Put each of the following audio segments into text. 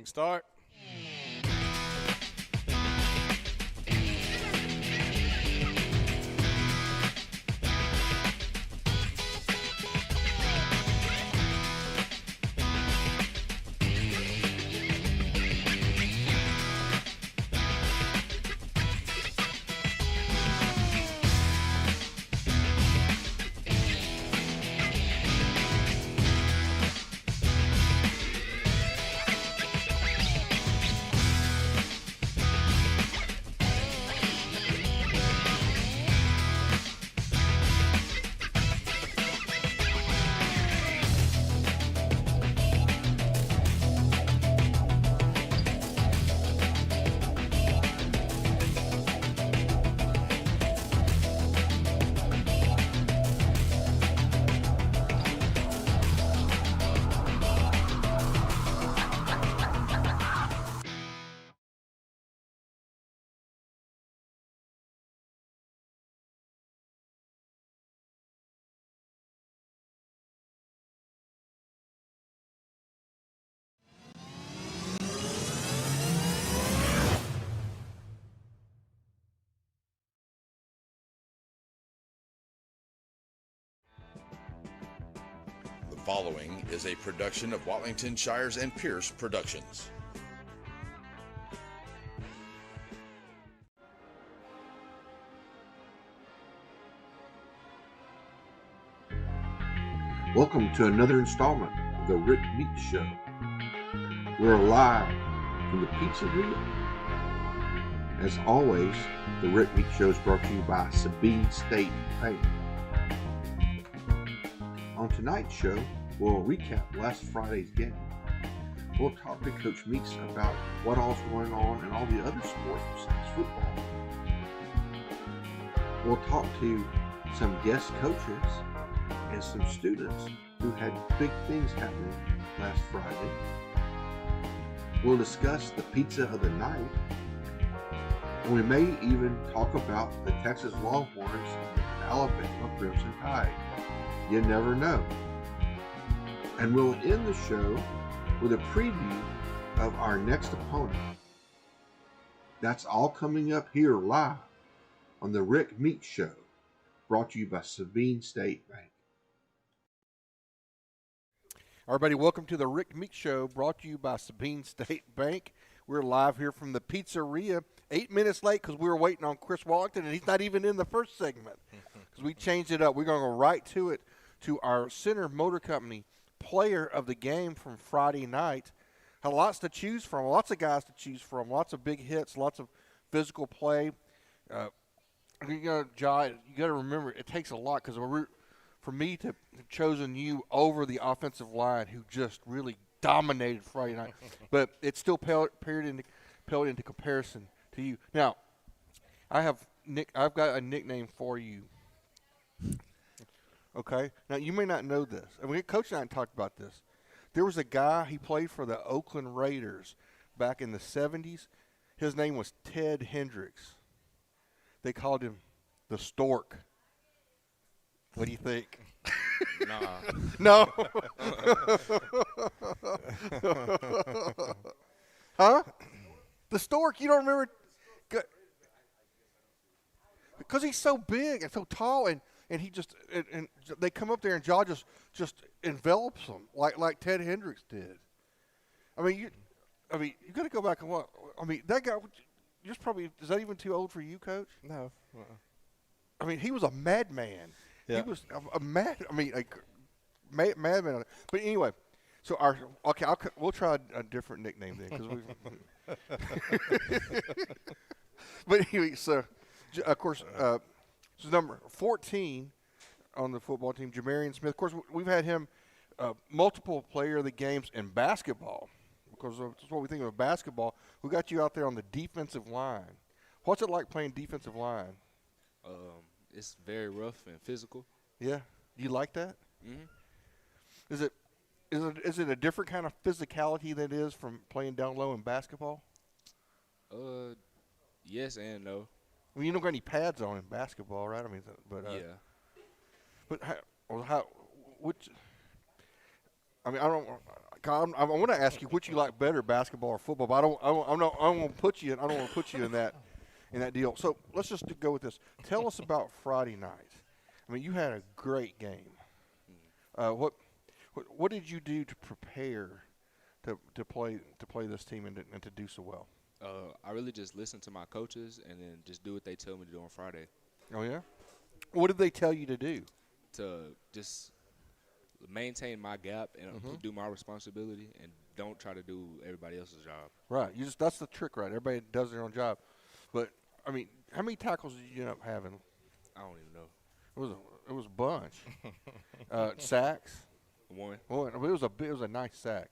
start. The following is a production of Watlington Shires and Pierce Productions. Welcome to another installment of the Rick Meeks Show. We're live from the pizzeria. As always, the Rick Meeks Show is brought to you by Sabine State Bank. On tonight's show, we'll recap last Friday's game. We'll talk to Coach Meeks about what all's going on in all the other sports besides football. We'll talk to some guest coaches and some students who had big things happening last Friday. We'll discuss the pizza of the night. And we may even talk about the Texas Longhorns and the Alabama Crimson Tide. You never know. And we'll end the show with a preview of our next opponent. That's all coming up here live on the Rick Meeks Show, brought to you by Sabine State Bank. Everybody, welcome to the Rick Meeks Show, brought to you by Sabine State Bank. We're live here from the pizzeria, 8 minutes late because we were waiting on Chris Wallington, and he's not even in the first segment because we changed it up. We're going to go right to it, to our Center Motor Company player of the game from Friday night. Had lots to choose from, lots of guys to choose from, lots of big hits, lots of physical play. You got to remember, it takes a lot because for me to have chosen you over the offensive line, who just really dominated Friday night, but it still paled into comparison to you. Now, I've got a nickname for you. Okay? Now, you may not know this. I mean, Coach and I talked about this. There was a guy, he played for the Oakland Raiders back in the 70s. His name was Ted Hendricks. They called him the Stork. What do you think? Nah. No. Huh? The Stork, you don't remember? Because he's so big and so tall, and he just and they come up there and Jaw just envelops them like Ted Hendricks did. I mean, you got to go back and look. I mean, that guy. Just probably, is that even too old for you, Coach? No. I mean, he was a madman. Yeah. He was a madman. But anyway, so we'll try a different nickname then, because But anyway, so of course, so number 14 on the football team, Jamarian Smith. Of course, we've had him multiple player of the games in basketball. Because that's what we think of basketball. We got you out there on the defensive line. What's it like playing defensive line? It's very rough and physical. Yeah, do you like that? Mm-hmm. Is it a different kind of physicality than it is from playing down low in basketball? Yes and no. I mean, you don't got any pads on in basketball, right? I mean, Yeah. But which? I mean, I don't. I want to ask you what you like better, basketball or football. But I don't want to put you. I don't want to put you in that deal. So let's just go with this. Tell us about Friday night. I mean, you had a great game. What did you do to prepare to play this team and to do so well? I really just listen to my coaches and then just do what they tell me to do on Friday. Oh yeah. What did they tell you to do? To just maintain my gap and do my responsibility and don't try to do everybody else's job. Right. That's the trick, right? Everybody does their own job. But I mean, how many tackles did you end up having? I don't even know. It was a bunch. Sacks. One. Well, it was a nice sack.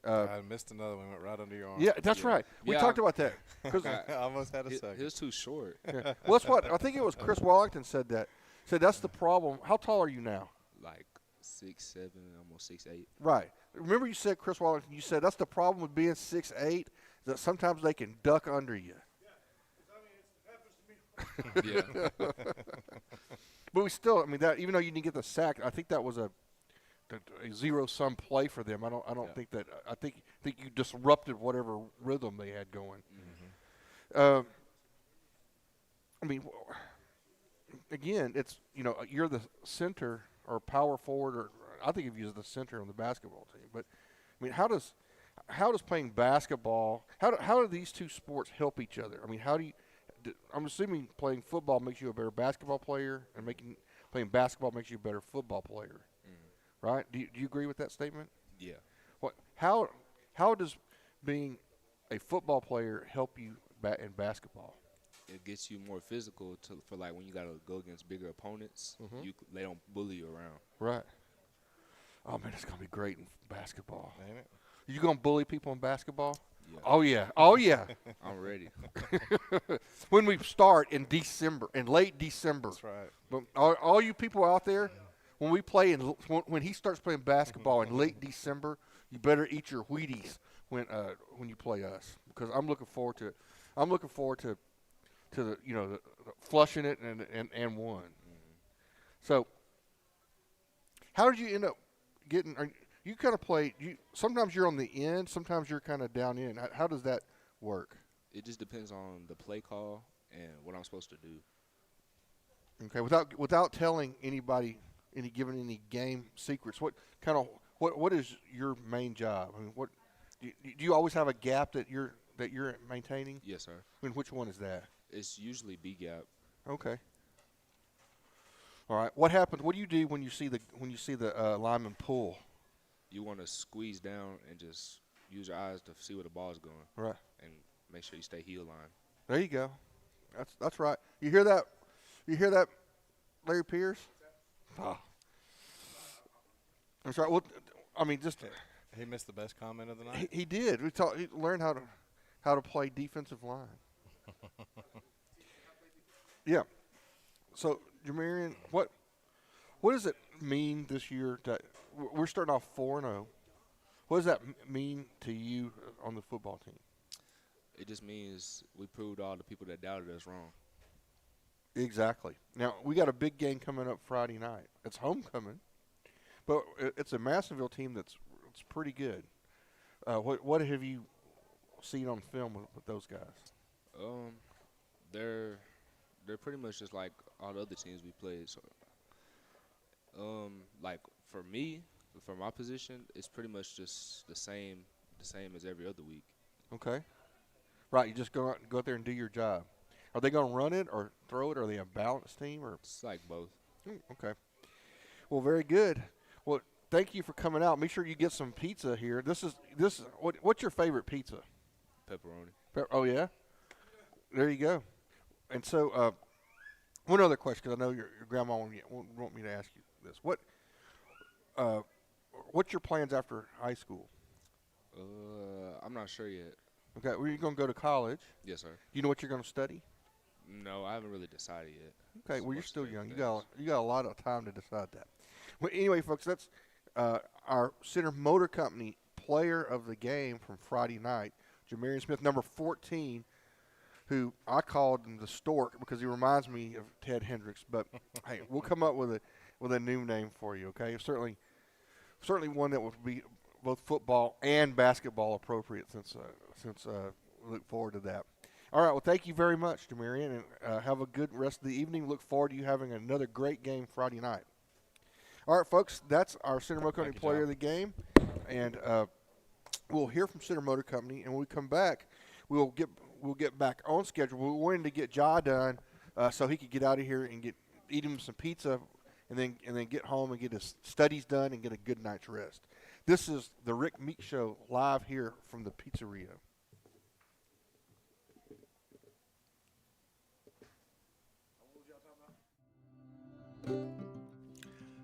I missed another one. Went right under your arm. Yeah, that's right. We talked about that. I almost had a second. He was too short. Yeah. Well, that's what I think it was. Chris Wallington said that. Said that's the problem. How tall are you now? Like 6'7", almost 6'8". Right. Remember you said, Chris Wallington, you said that's the problem with being 6'8", that sometimes they can duck under you. Yeah. But we still, I mean, that even though you didn't get the sack, I think that was a zero-sum play for them. I don't think that. I think you disrupted whatever rhythm they had going. Mm-hmm. I mean, again, it's you're the center or power forward, or I think of you as the center on the basketball team. But I mean, how does playing basketball? How do these two sports help each other? I mean, I'm assuming playing football makes you a better basketball player, and playing basketball makes you a better football player, right? Do you agree with that statement? Yeah. How does being a football player help you in basketball? It gets you more physical for like when you got to go against bigger opponents. Mm-hmm. They don't bully you around. Right. Oh man, it's gonna be great in basketball. Ain't it? You gonna bully people in basketball? Yeah. Oh yeah. Oh yeah. I'm ready. When we start in late December. That's right. But all you people out there, when we play when he starts playing basketball in late December, you better eat your Wheaties when you play us, because I'm looking forward to it. I'm looking forward to the the flushing it and one. Mm-hmm. So, how did you end up getting? You kind of play. Sometimes you're on the end. Sometimes you're kind of down in. How does that work? It just depends on the play call and what I'm supposed to do. Okay, without telling anybody, giving any game secrets, what is your main job? I mean, what do you always have a gap that you're maintaining? Yes, sir. I mean, which one is that? It's usually B gap. Okay. All right. What happens? What do you do when you see the lineman pull? You want to squeeze down and just use your eyes to see where the ball's going. Right. And make sure you stay heel line. There you go. That's right. You hear that? You hear that, Larry Pierce? Oh. That's right. Well, I mean, just He missed the best comment of the night. he did. He learned how to play defensive line. Yeah. So, Jamarian, what does it mean this year that we're starting off 4-0? What does that mean to you on the football team? It just means we proved all the people that doubted us wrong. Exactly. Now, we got a big game coming up Friday night. It's homecoming, but it's a Madisonville team it's pretty good. What have you seen on film with those guys? They're pretty much just like all the other teams we played. So, like for me, for my position, it's pretty much just the same as every other week. Okay. Right, you just go out there and do your job. Are they going to run it or throw it? Or are they a balanced team? Or It's like both. Okay. Well, very good. Well, thank you for coming out. Make sure you get some pizza here. This is what's your favorite pizza? Pepperoni. Oh yeah. There you go. And so, one other question, because I know your grandma won't want me to ask you this. What's your plans after high school? I'm not sure yet. Okay, well, you're going to go to college. Yes, sir. You know what you're going to study? No, I haven't really decided yet. Okay, well, you're Most still of young. things. You got a lot of time to decide that. Well, anyway, folks, that's our Center Motor Company player of the game from Friday night, Jamarian Smith, number 14, who I called him the Stork because he reminds me of Ted Hendricks. But hey, we'll come up with a new name for you. Okay, certainly one that would be both football and basketball appropriate since we look forward to that. All right, well, thank you very much, Demarion, and have a good rest of the evening. Look forward to you having another great game Friday night. All right, folks, that's our Center Motor Company player of the game, and we'll hear from Center Motor Company, and when we come back, we'll get back on schedule. We wanted to get Ja done so he could get out of here and eat him some pizza, and then get home and get his studies done and get a good night's rest. This is the Rick Meeks Show live here from the pizzeria.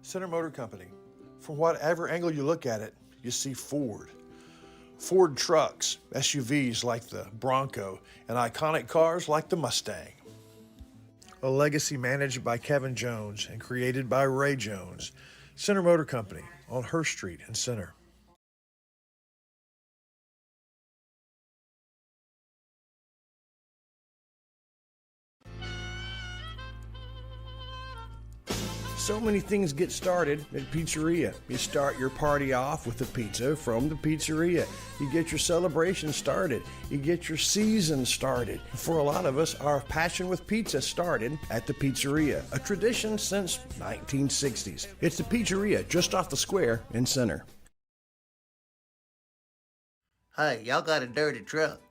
Center Motor Company. From whatever angle you look at it, you see Ford. Ford trucks, SUVs like the Bronco, and iconic cars like the Mustang. A legacy managed by Kevin Jones and created by Ray Jones. Center Motor Company on Hurst Street in Center. So many things get started at Pizzeria. You start your party off with a pizza from the pizzeria. You get your celebration started. You get your season started. For a lot of us, our passion with pizza started at the pizzeria, a tradition since 1960s. It's the pizzeria just off the square in Center. Hey, y'all got a dirty truck.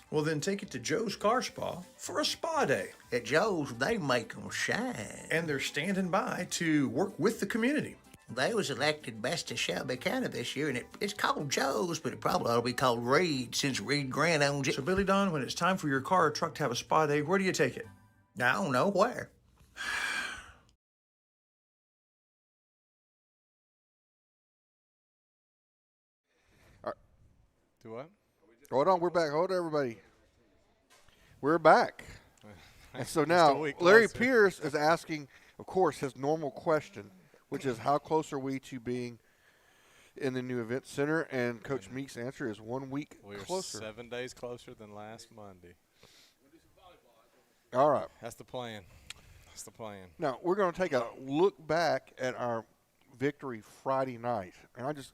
Well, then take it to Joe's Car Spa for a spa day. At Joe's, they make 'em shine. And they're standing by to work with the community. They was elected best of Shelby County this year, and it's called Joe's, but it probably ought to be called Reed, since Reed Grant owns it. So, Billy Don, when it's time for your car or truck to have a spa day, where do you take it? I don't know where. Do what? Hold on, we're back. Hold on, everybody. We're back. And so now, Larry Pierce is asking, of course, his normal question, which is how close are we to being in the new event center? And Coach Meeks' answer is 1 week closer. We're 7 days closer than last Monday. All right. That's the plan. That's the plan. Now, we're going to take a look back at our victory Friday night. And I just,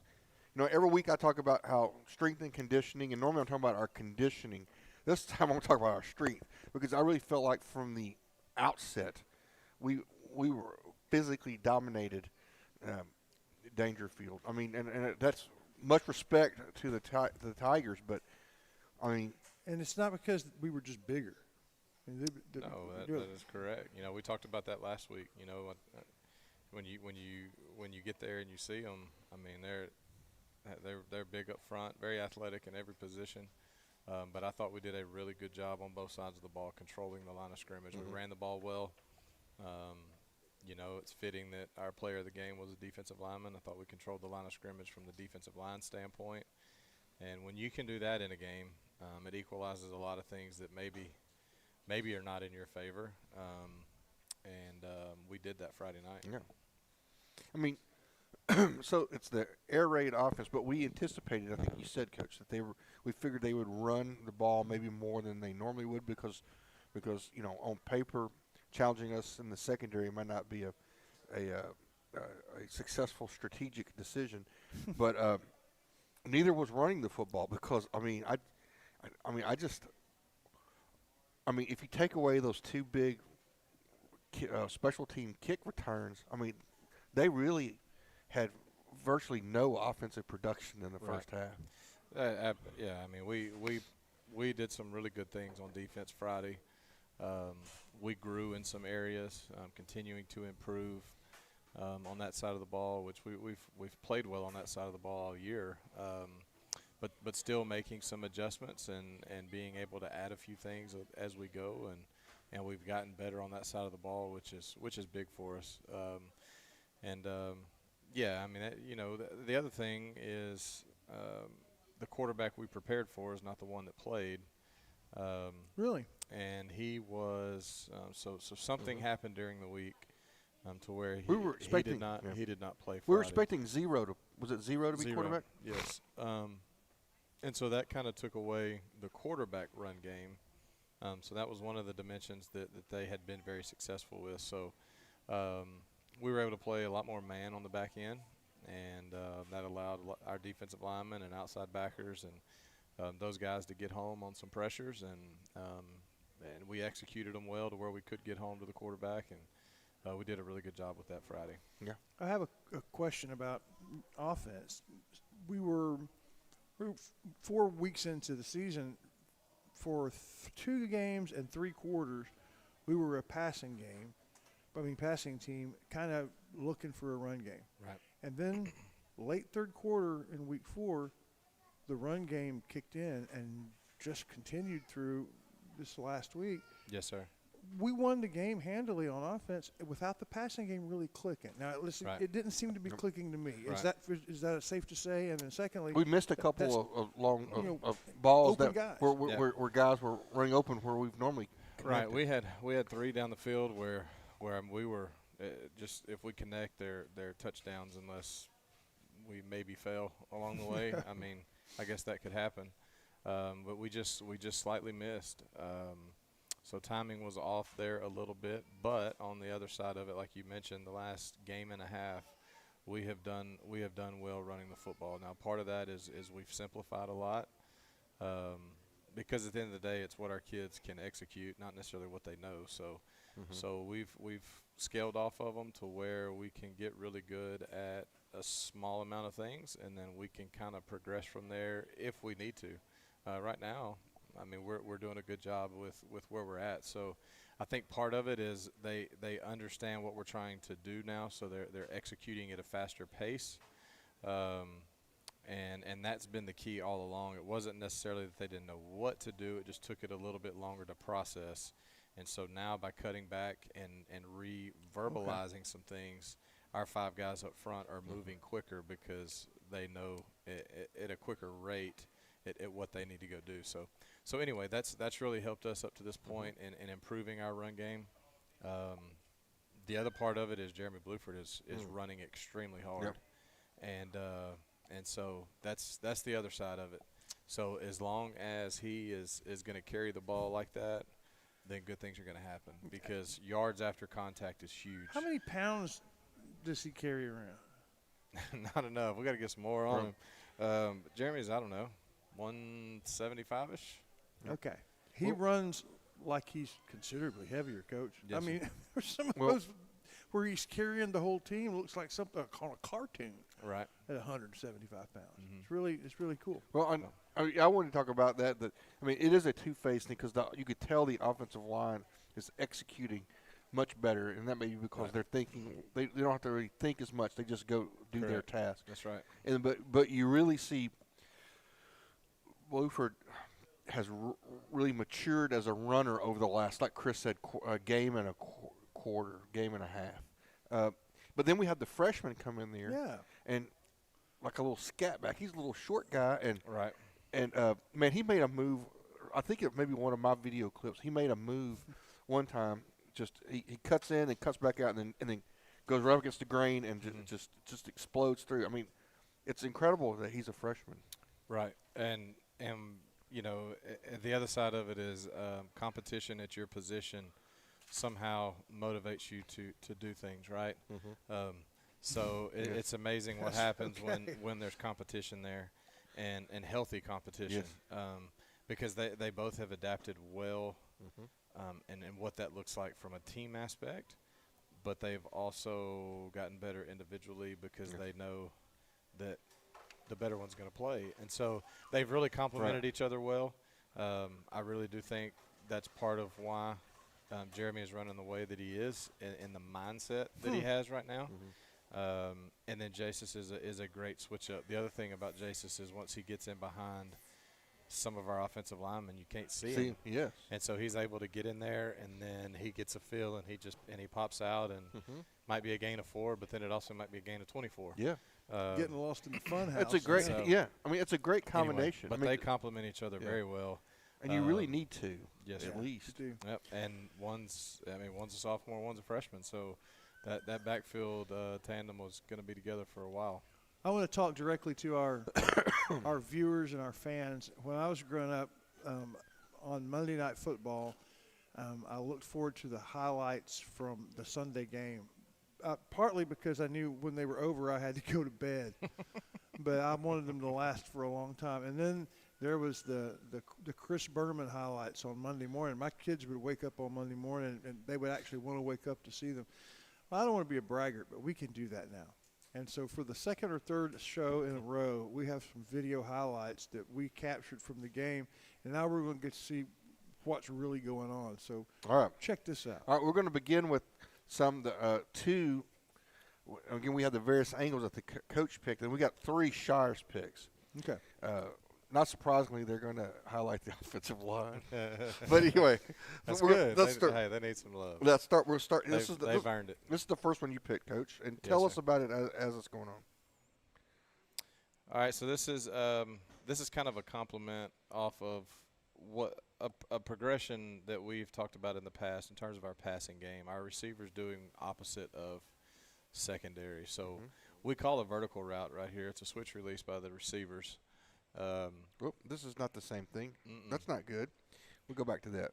every week I talk about how strength and conditioning, and normally I'm talking about our conditioning. This time I'm going to talk about our strength, because I really felt like from the outset we were physically dominated Dangerfield. I mean, and that's much respect to the Tigers, but I mean, and it's not because we were just bigger. No, that is correct. We talked about that last week. When you get there and you see them, I mean, they're big up front, very athletic in every position. But I thought we did a really good job on both sides of the ball, controlling the line of scrimmage. Mm-hmm. We ran the ball well. It's fitting that our player of the game was a defensive lineman. I thought we controlled the line of scrimmage from the defensive line standpoint. And when you can do that in a game, it equalizes a lot of things that maybe are not in your favor. We did that Friday night. Yeah. I mean, so it's the air raid offense, but we anticipated, I think you said, Coach, that we figured they would run the ball maybe more than they normally would because on paper, challenging us in the secondary might not be a successful strategic decision, but neither was running the football because if you take away those two big special team kick returns, I mean, they really had virtually no offensive production in the first half. Yeah, I mean, we did some really good things on defense Friday. We grew in some areas, continuing to improve on that side of the ball, which we've played well on that side of the ball all year. But still making some adjustments and being able to add a few things as we go, and we've gotten better on that side of the ball, which is big for us. Yeah, I mean, the other thing is the quarterback we prepared for is not the one that played. Really? And he was so something happened during the week to where he did not play Friday. We were expecting Zero to be quarterback? Yes. And so that kind of took away the quarterback run game. So that was one of the dimensions that they had been very successful with. So we were able to play a lot more man on the back end, and that allowed our defensive linemen and outside backers and those guys to get home on some pressures, and we executed them well to where we could get home to the quarterback, and we did a really good job with that Friday. Yeah. I have a question about offense. We're 4 weeks into the season. For 2 games and 3 quarters, we were a passing team, kind of looking for a run game. Right. And then late third quarter in week 4, the run game kicked in and just continued through this last week. Yes, sir. We won the game handily on offense without the passing game really clicking. Now, listen, Right. it didn't seem to be clicking to me. Right. Is that safe to say? And then secondly, We missed a that's, couple of long you know, of balls open that guys. where guys were running open where we've normally Right. connected. We had 3 down the field where we were just if we connect their touchdowns unless we maybe fail along the way. I mean, I guess that could happen. But we just slightly missed. So timing was off there a little bit, but on the other side of it, like you mentioned, the last game and a half, we have done well running the football. Now, part of that is we've simplified a lot, because at the end of the day, it's what our kids can execute, not necessarily what they know. So, so we've scaled off of them to where we can get really good at a small amount of things, and then we can kind of progress from there if we need to. Right now, I mean, we're doing a good job with where we're at. So I think part of it is they understand what we're trying to do now, so they're executing at a faster pace. And that's been the key all along. It wasn't necessarily that they didn't know what to do. It just took it a little bit longer to process. And so now by cutting back and re-verbalizing some things, our 5 guys up front are moving quicker because they know at a quicker rate at what they need to go do. So anyway, that's really helped us up to this point in improving our run game. The other part of it is Jeremy Bluford is running extremely hard, and so that's the other side of it. So as long as he is going to carry the ball like that, then good things are going to happen because yards after contact is huge. How many pounds does he carry around? Not enough. We got to get some more on him. Jeremy's, I don't know, 175-ish. Okay. He runs like he's considerably heavier, Coach. Yes, I mean, there's some of those where he's carrying the whole team. Looks like something on a cartoon. Right. At 175 pounds. It's really cool. Well, I want to talk about that. I mean, it is a two-faced thing because you could tell the offensive line is executing much better, and that may be because they're thinking. They don't have to really think as much. They just go do their task. That's right. And but you really see Bluford has really matured as a runner over the last, like Chris said, a game and a quarter, game and a half. But then we have the freshman come in there, and like a little scat back. He's a little short guy, and man, he made a move. I think it may be one of my video clips. He made a move one time. Just he cuts in and cuts back out, and then goes right up against the grain and just explodes through. I mean, it's incredible that he's a freshman. Right, and you know, the other side of it is competition at your position somehow motivates you to do things, right? So it's amazing what happens when there's competition there and healthy competition, because they both have adapted well, and what that looks like from a team aspect, but they've also gotten better individually because they know that the better one's going to play. And so they've really complemented each other well. I really do think that's part of why Jeremy is running the way that he is in the mindset that he has right now. And then Jasus is a great switch up. The other thing about Jasus is once he gets in behind some of our offensive linemen, you can't see him. Yes. And so he's able to get in there, and then he gets a feel, and he pops out, and might be a gain of 4, but then it also might be a gain of 24. Yeah. Getting lost in the fun house. It's a great, I mean, it's a great combination. Anyway, but they complement each other very well. And you really need to, at least. Yep. And one's a sophomore, one's a freshman, so that backfield tandem was going to be together for a while. I want to talk directly to our our viewers and our fans. When I was growing up, on Monday Night Football, I looked forward to the highlights from the Sunday game partly because I knew when they were over I had to go to bed, but I wanted them to last for a long time. And then there was the Chris Berman highlights on Monday morning. My kids would wake up on Monday morning and they would actually want to wake up to see them. Well, I don't want to be a braggart, but we can do that now. And so for the second or third show in a row, we have some video highlights that we captured from the game, and now we're going to get to see what's really going on. So All right. check this out. All right, we're going to begin with two. Again, we have the various angles that the coach picked, and we got 3 Shires picks. Okay. Not surprisingly, they're going to highlight the offensive line. But anyway, That's we're- good. Let's start. Hey, they need some love. Let's start. We'll start. They've earned it. This is the first one you picked, Coach, and Yes, tell sir. us about it as it's going on. All right, so this is kind of a compliment off of what a progression that we've talked about in the past in terms of our passing game. Our receivers doing opposite of secondary. So we call a vertical route right here. It's a switch release by the receivers. Oh, this is not the same thing. That's not good. We'll go back to that.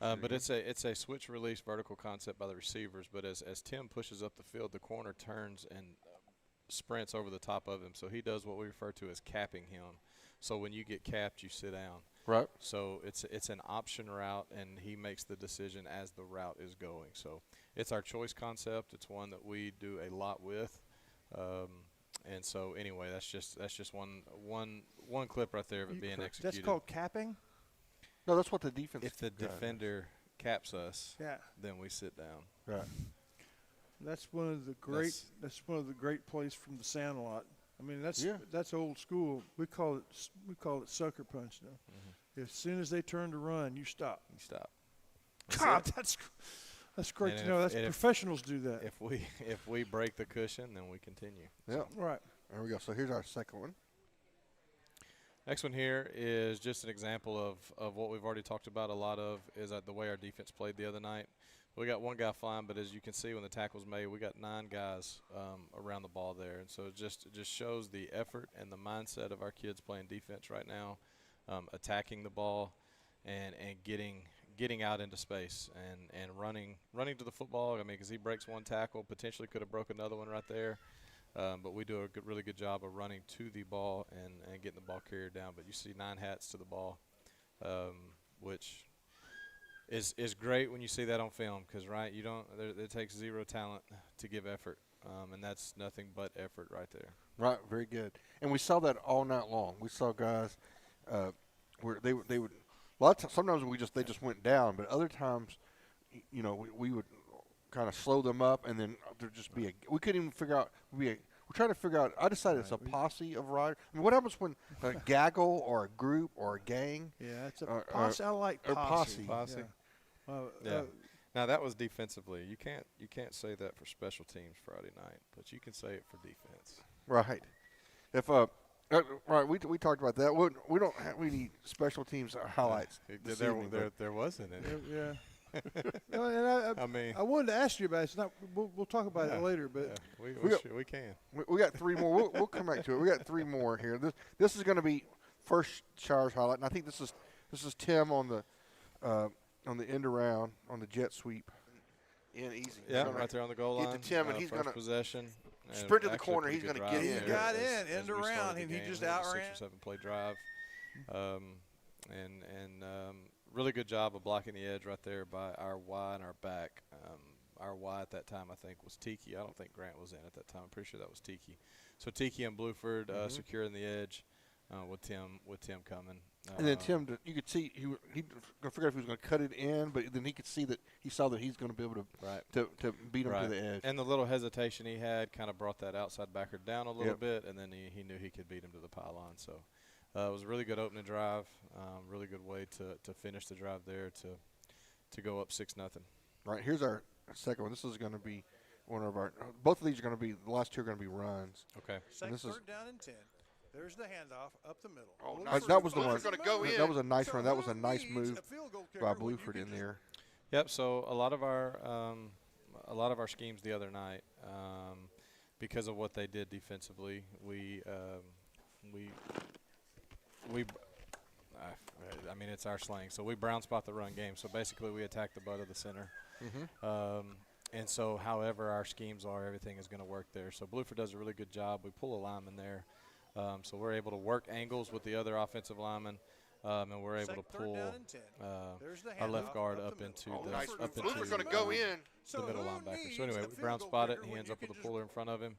But it's a switch release vertical concept by the receivers. But as Tim pushes up the field, the corner turns and sprints over the top of him. So he does what we refer to as capping him. So when you get capped, you sit down. Right. So it's an option route, and he makes the decision as the route is going. So it's our choice concept. It's one that we do a lot with. And so anyway, that's just one clip right there of it being executed. That's called capping? No, that's what the defense. If the defender caps us, Yeah. then we sit down. Right. That's one of the great plays from the Sandlot. I mean, that's old school. We call it sucker punch now. As soon as they turn to run, you stop. You stop. God, that's great And to know. if- and if- Professionals do that. If we break the cushion, then we continue. Yeah. Right. There we go. So here's our second one. Next one here is just an example of what we've already talked about a lot of is the way our defense played the other night. We got one guy flying, but as you can see when the tackle's made, we got 9 guys around the ball there. And so it just shows the effort and the mindset of our kids playing defense right now, attacking the ball and getting out into space and running to the football. I mean, because he breaks one tackle, potentially could have broke another one right there. But we do a really good job of running to the ball and getting the ball carried down. But you see 9 hats to the ball, which is great when you see that on film because, right, it takes 0 talent to give effort. And that's nothing but effort right there. Right, very good. And we saw that all night long. We saw guys where they would a lot of sometimes they just went down, but other times, we would kind of slow them up, and then there'd just be we couldn't even figure out. We're trying to figure out. I decided it's a posse of riders. I mean, what happens when a gaggle or a group or a gang? Yeah, it's a posse. I like posse. Posse. Yeah. Now that was defensively. You can't say that for special teams Friday night, but you can say it for defense. Right. If right, we talked about that. We need special teams highlights. There wasn't any. Yeah. No, and I wanted to ask you about it. It's not. We'll talk about it later, but we can. We got 3 more. We'll come back to it. We got 3 more here. This is going to be first Shires highlight, and I think this is Tim on the end around on the jet sweep. In easy. Yeah, right there on the goal line. Get to Tim, and he's going to possession. And sprint to the actually corner. a He's pretty going good to get drive in. there got as- in, as end we started around, the and he game. just It was a outran. 6 or 7 play drive. Really good job of blocking the edge right there by our Y and our back. Our Y at that time, I think, was Tiki. I don't think Grant was in at that time. I'm pretty sure that was Tiki. So Tiki and Bluford securing the edge with Tim coming. And then Tim, you could see he gonna figure out if he was going to cut it in, but then he could see that he saw that he's going to be able to beat him to the edge. And the little hesitation he had kind of brought that outside backer down a little bit, and then he knew he could beat him to the pylon. So it was a really good opening drive, really good way to finish the drive there to go up 6-0. Right, here's our second one. This is going to be one of our – both of these are going to be – the last 2 are going to be runs. Okay. Second, third down and 10. There's the handoff up the middle. That was the one. That was a nice run. That was a nice move by Bluford in there. Yep. So a lot of our schemes the other night, because of what they did defensively, I mean, it's our slang. So we brown spot the run game. So basically, we attack the butt of the center. And so, however our schemes are, everything is going to work there. So Blueford does a really good job. We pull a lineman there, so we're able to work angles with the other offensive linemen, and we're able to pull our left guard up into Blueford's going to go in. the middle linebacker. So anyway, Brown spot it, and he ends up with a puller in front of him.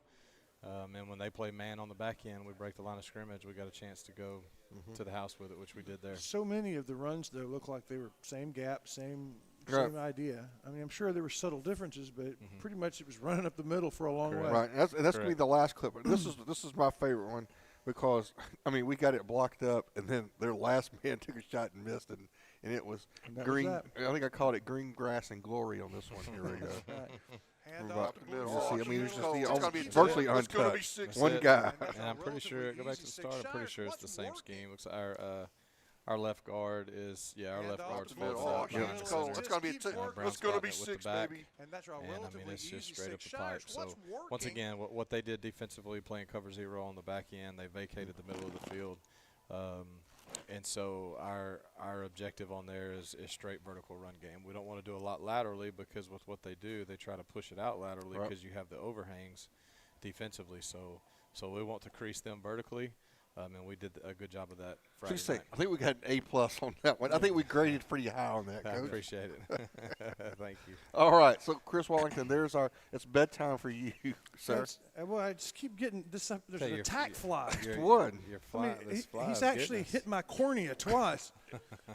And when they play man on the back end, we break the line of scrimmage. We got a chance to go to the house with it, which we did there. So many of the runs, though, look like they were same gap, same idea. I mean, I'm sure there were subtle differences, but pretty much it was running up the middle for a long way. Right, and that's going to be the last clip. This is my favorite one because, I mean, we got it blocked up, and then their last man took a shot and missed, and it was green. I think I called it green grass and glory on this one. Here we go. Hand About off the to middle. Blueford. See, I mean, there's just It's gonna be virtually it's gonna be untouched. 6 One guy. And I'm pretty sure, go back to the start, I'm pretty sure it's the same scheme. Looks like our left guard is, our left guard's middle. folds up. Yeah, behind it's the cold. center. It's gonna be Brown's it's gonna spotting be it with 6, the back. baby. And that's our And, I relatively mean, it's just easy straight up 6 the pipe. Shires. What's So, once working? again, what they did defensively, playing cover 0 on the back end, they vacated the middle of the field. And so our objective on there is straight vertical run game. We don't want to do a lot laterally because with what they do, they try to push it out laterally because you have the overhangs defensively. So we want to crease them vertically, and we did a good job of that Friday night. I think we got an A+ on that one. I think we graded pretty high on that, I Coach. appreciate it. Thank you. All right, so Chris Wallington, it's bedtime for you, sir. Well, I just keep getting this up. There's Hey, an you're- attack fly. One. Your I fly, mean, this fly he's of actually goodness. hit my cornea twice.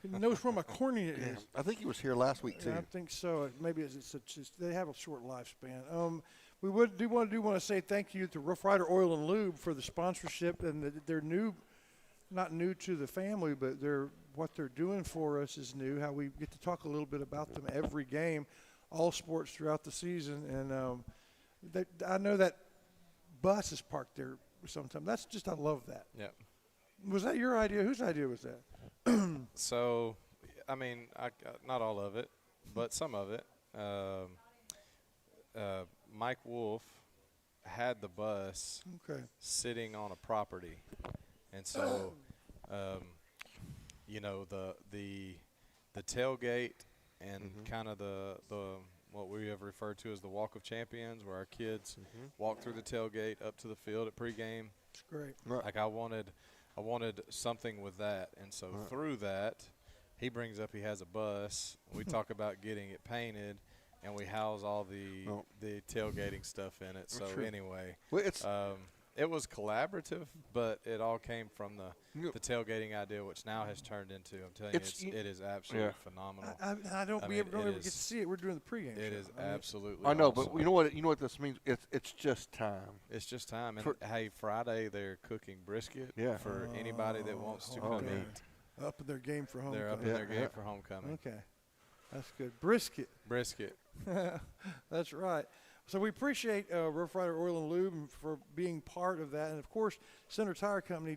He knows where my cornea is. I think he was here last week too. I think so. Maybe it's they have a short lifespan. We want to say thank you to Rough Rider Oil and Lube for the sponsorship, and they're new, not new to the family, but what they're doing for us is new. How we get to talk a little bit about them every game, all sports throughout the season, and I know that bus is parked there sometimes. I love that. Yep. Was that your idea? Whose idea was that? So, I mean, not all of it, but some of it. Mike Wolf had the bus sitting on a property, and so, the tailgate and kind of the what we have referred to as the Walk of Champions, where our kids walk through the tailgate up to the field at pregame. It's great. Like I wanted something with that, and so through that, he brings up he has a bus. We talk about getting it painted, and we house all the tailgating stuff in it. So anyway, Well, it's it was collaborative, but it all came from the tailgating idea, which now has turned into, I'm telling you, it is absolutely phenomenal. I don't ever get to see it. We're doing the pregame. It show. is absolutely. I know, awesome. but you know what this means? It's just time. It's just time. And hey, Friday they're cooking brisket for anybody that wants to come okay. eat. Up in their game for homecoming. They're up in their game for homecoming. Okay, that's good. Brisket. That's right. So we appreciate Rough Rider Oil and Lube for being part of that, and of course, Center Tire Company.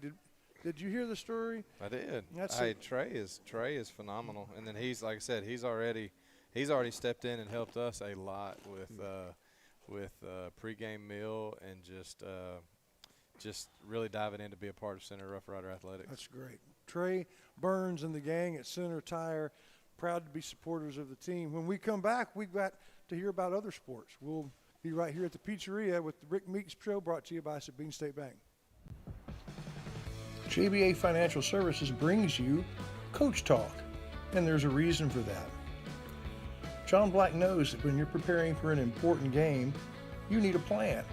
Did you hear the story? I did. That's Trey is phenomenal, and then he's, like I said, he's already stepped in and helped us a lot with pregame meal and just really diving in to be a part of Center Rough Rider Athletics. That's great. Trey Burns and the gang at Center Tire, proud to be supporters of the team. When we come back, we've got to hear about other sports. We'll be right here at the Pizzeria with the Rick Meeks Show, brought to you by Sabine State Bank. JBA Financial Services brings you Coach Talk, and there's a reason for that. John Black knows that when you're preparing for an important game, you need a plan,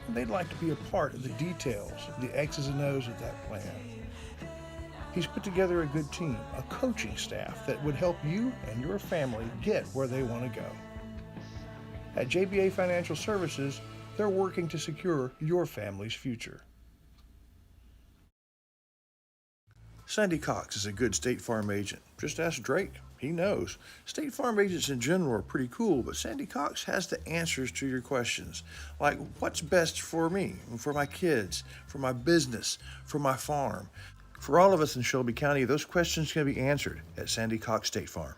and they'd like to be a part of the details, the X's and O's of that plan. He's put together a good team, a coaching staff that would help you and your family get where they want to go. At JBA Financial Services, they're working to secure your family's future. Sandy Cox is a good State Farm agent. Just ask Drake. He knows. State Farm agents in general are pretty cool, but Sandy Cox has the answers to your questions. Like, what's best for me, for my kids, for my business, for my farm? For all of us in Shelby County, those questions can be answered at Sandy Cox State Farm.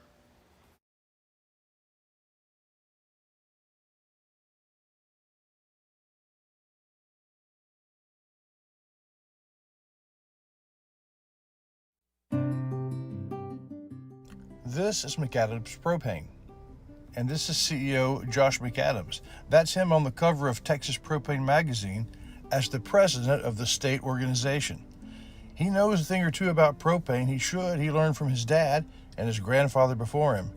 This is McAdams Propane, and this is CEO Josh McAdams. That's him on the cover of Texas Propane Magazine as the president of the state organization. He knows a thing or two about propane. He learned from his dad and his grandfather before him.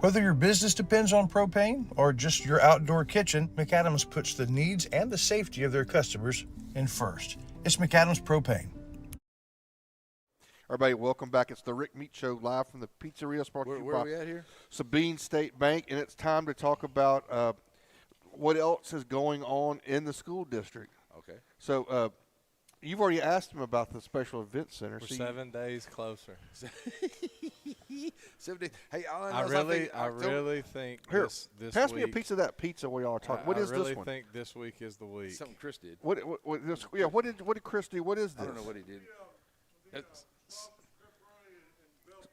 Whether your business depends on propane or just your outdoor kitchen, McAdams puts the needs and the safety of their customers in first. It's McAdams Propane. Everybody, welcome back. It's the Rick Meeks Show live from the Pizzeria. Where are we at here? Sabine State Bank, and it's time to talk about what else is going on in the school district. Okay. So you've already asked him about the special event center. We're So 7 days closer. 7 days. Hey, all I really think Here, this pass week, me a piece of that pizza while y'all are talking. What is I really this one? think this week is the week. something Chris did. What did Chris do? What is this? I don't know what he did.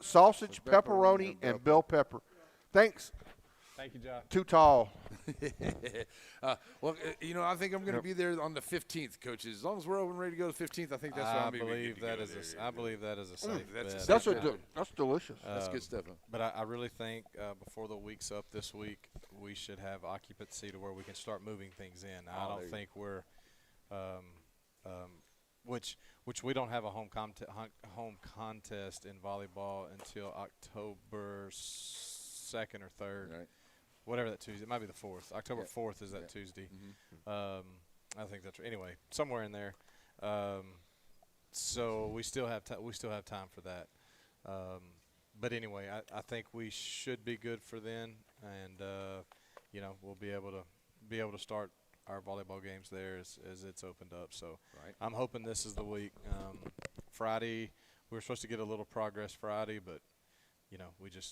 Sausage, pepperoni, and bell pepper. Thanks. Thank you, Josh. Too tall. Well, I think I'm going to be there on the 15th, coaches. As long as we're open, ready to go to the 15th, I think that's what I'm going to be. I believe that is a safe bet. That's delicious. That's good stuff. Huh? But I really think before the week's up this week, we should have occupancy to where we can start moving things in. I don't think we're which we don't have a home contest in volleyball until October 2nd or 3rd. Right. Whatever that Tuesday, it might be the 4th. October 4th is that Tuesday. I think that's right. Anyway, somewhere in there. So we still have time for that. But anyway, I think we should be good for then, and we'll be able to start our volleyball games there as it's opened up. So I'm hoping this is the week. Friday, we were supposed to get a little progress Friday, but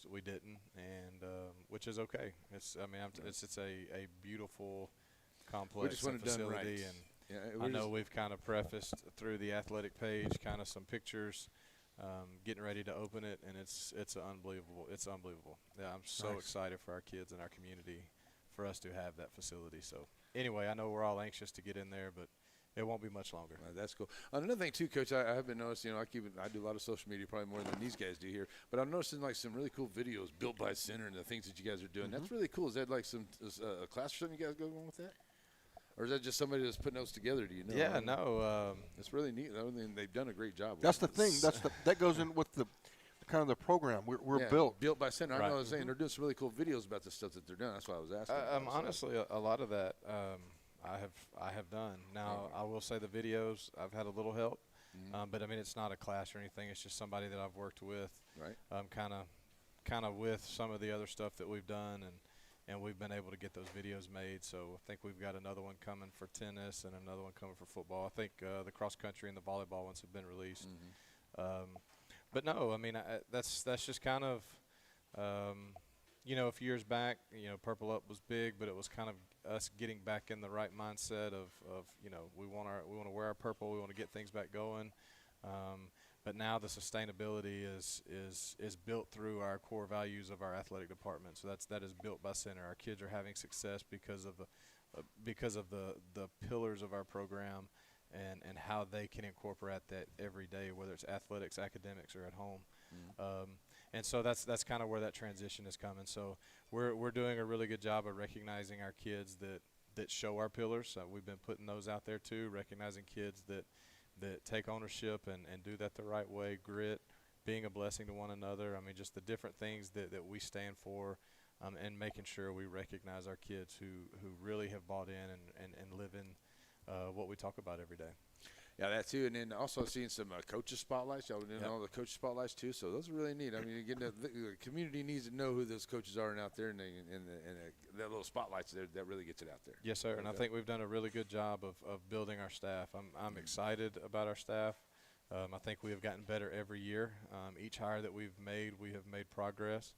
we didn't, and which is okay. It's a beautiful complex and facility, and I know we've kind of prefaced through the athletic page kind of some pictures, getting ready to open it, and it's unbelievable. It's unbelievable. Yeah, I'm so excited for our kids and our community for us to have that facility. So anyway, I know we're all anxious to get in there, but it won't be much longer. That's cool. Another thing too, Coach, I have been noticing. I do a lot of social media, probably more than these guys do here. But I'm noticing like some really cool videos built by Center and the things that you guys are doing. That's really cool. Is that like some a class or something you guys go on with that, or is that just somebody that's putting those together? Do you know? Yeah, no. It's really neat. I mean, they've done a great job. That's the thing. That goes in with the kind of the program. We're built by Center. Right. I know. I was saying they're doing some really cool videos about the stuff that they're doing. That's why I was asking. Honestly, a lot of that. I have done. Now, I will say the videos, I've had a little help, but I mean, it's not a class or anything. It's just somebody that I've worked with, kind of with some of the other stuff that we've done, and we've been able to get those videos made. So I think we've got another one coming for tennis and another one coming for football. I think the cross country and the volleyball ones have been released. But no, I mean, that's just kind of, a few years back, Purple Up was big, but it was kind of us getting back in the right mindset of we want to wear our purple, we want to get things back going. But now the sustainability is built through our core values of our athletic department. So that is built by Center. Our kids are having success because of the pillars of our program and how they can incorporate that every day, whether it's athletics, academics, or at home. And so that's kind of where that transition is coming. So we're doing a really good job of recognizing our kids that show our pillars. We've been putting those out there too, recognizing kids that take ownership and do that the right way, grit, being a blessing to one another. I mean, just the different things that we stand for, and making sure we recognize our kids who really have bought in and live in what we talk about every day. Yeah, that too, and then also seeing some coaches spotlights. Y'all doing all the coaches spotlights too, so those are really neat. I mean, again, the community needs to know who those coaches are and out there, and that little spotlights there that really gets it out there. Yes, sir. And I think we've done a really good job of building our staff. I'm excited about our staff. I think we have gotten better every year. Each hire that we've made, we have made progress.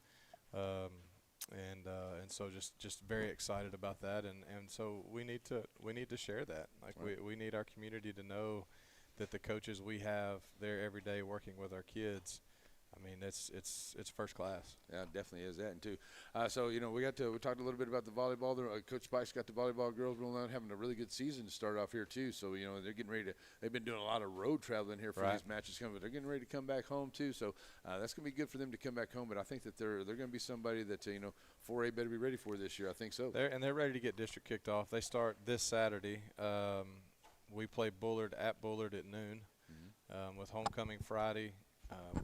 And so just very excited about that, and so we need to share that. Like we need our community to know that the coaches we have there every day working with our kids I mean, it's first class. Yeah, it definitely is that, and too. So we talked a little bit about the volleyball. Coach Spike's got the volleyball girls rolling out, having a really good season to start off here too. So they're getting ready to. They've been doing a lot of road traveling here for these matches coming, but they're getting ready to come back home too. So that's going to be good for them to come back home. But I think that they're going to be somebody that 4A better be ready for this year. I think so. They're ready to get district kicked off. They start this Saturday. We play Bullard at Bullard at noon, with homecoming Friday.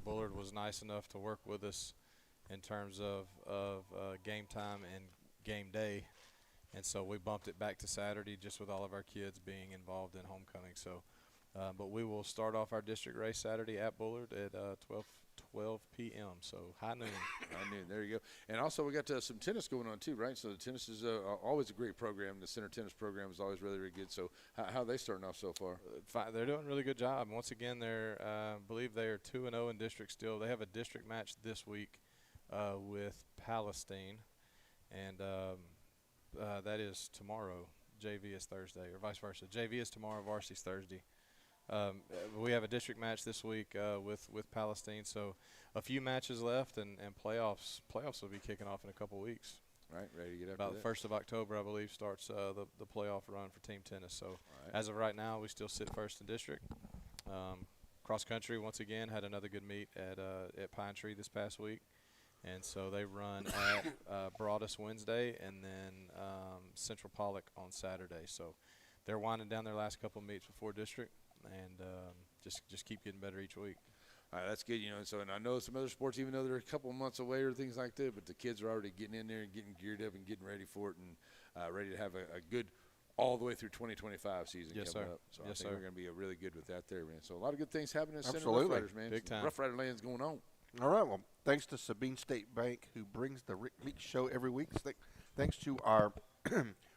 Bullard was nice enough to work with us in terms of game time and game day, and so we bumped it back to Saturday just with all of our kids being involved in homecoming. So, but we will start off our district race Saturday at Bullard at 12 p.m. So high noon. High noon. There you go. And also we got some tennis going on too, right? So the tennis is always a great program. The center tennis program is always really, really good. So how are they starting off so far? They're doing a really good job. Once again, I believe they are 2-0 in district still. They have a district match this week with Palestine, and that is tomorrow. JV is Thursday, or vice versa. JV is tomorrow, varsity's Thursday. We have a district match this week with Palestine, so a few matches left, and playoffs will be kicking off in a couple weeks. Right, ready to get after About the 1st of October, I believe, starts the playoff run for team tennis. So as of right now, we still sit first in district. Cross country, once again, had another good meet at Pine Tree this past week. And so they run at Broadus Wednesday and then Central Pollock on Saturday. So they're winding down their last couple of meets before district, and just keep getting better each week. All right, that's good, and I know some other sports, even though they're a couple of months away or things like that, but the kids are already getting in there and getting geared up and getting ready for it and ready to have a good all the way through 2025 season coming up. So I think we're going to be really good with that there, man. So a lot of good things happening in Center Rough Riders, man. Big time. Rough Rider land's going on. All right, well, thanks to Sabine State Bank, who brings the Rick Meeks Show every week. Thanks to our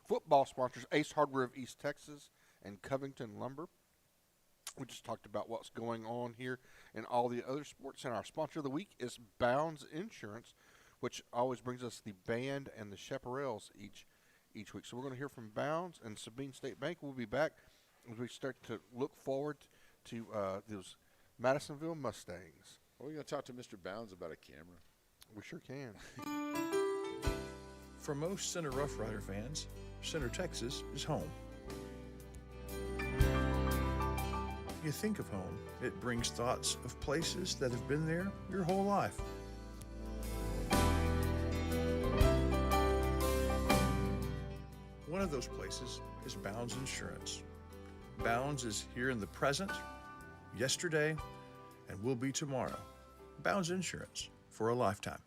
football sponsors, Ace Hardware of East Texas and Covington Lumber. We just talked about what's going on here in all the other sports. And our sponsor of the week is Bounds Insurance, which always brings us the band and the chaparrals each week. So we're going to hear from Bounds and Sabine State Bank. We'll be back as we start to look forward to those Madisonville Mustangs. Are we going to talk to Mr. Bounds about a camera? We sure can. For most Center Rough Rider fans, Center Texas is home. You think of home, it brings thoughts of places that have been there your whole life. One of those places is Bounds Insurance. Bounds is here in the present, yesterday, and will be tomorrow. Bounds Insurance for a lifetime.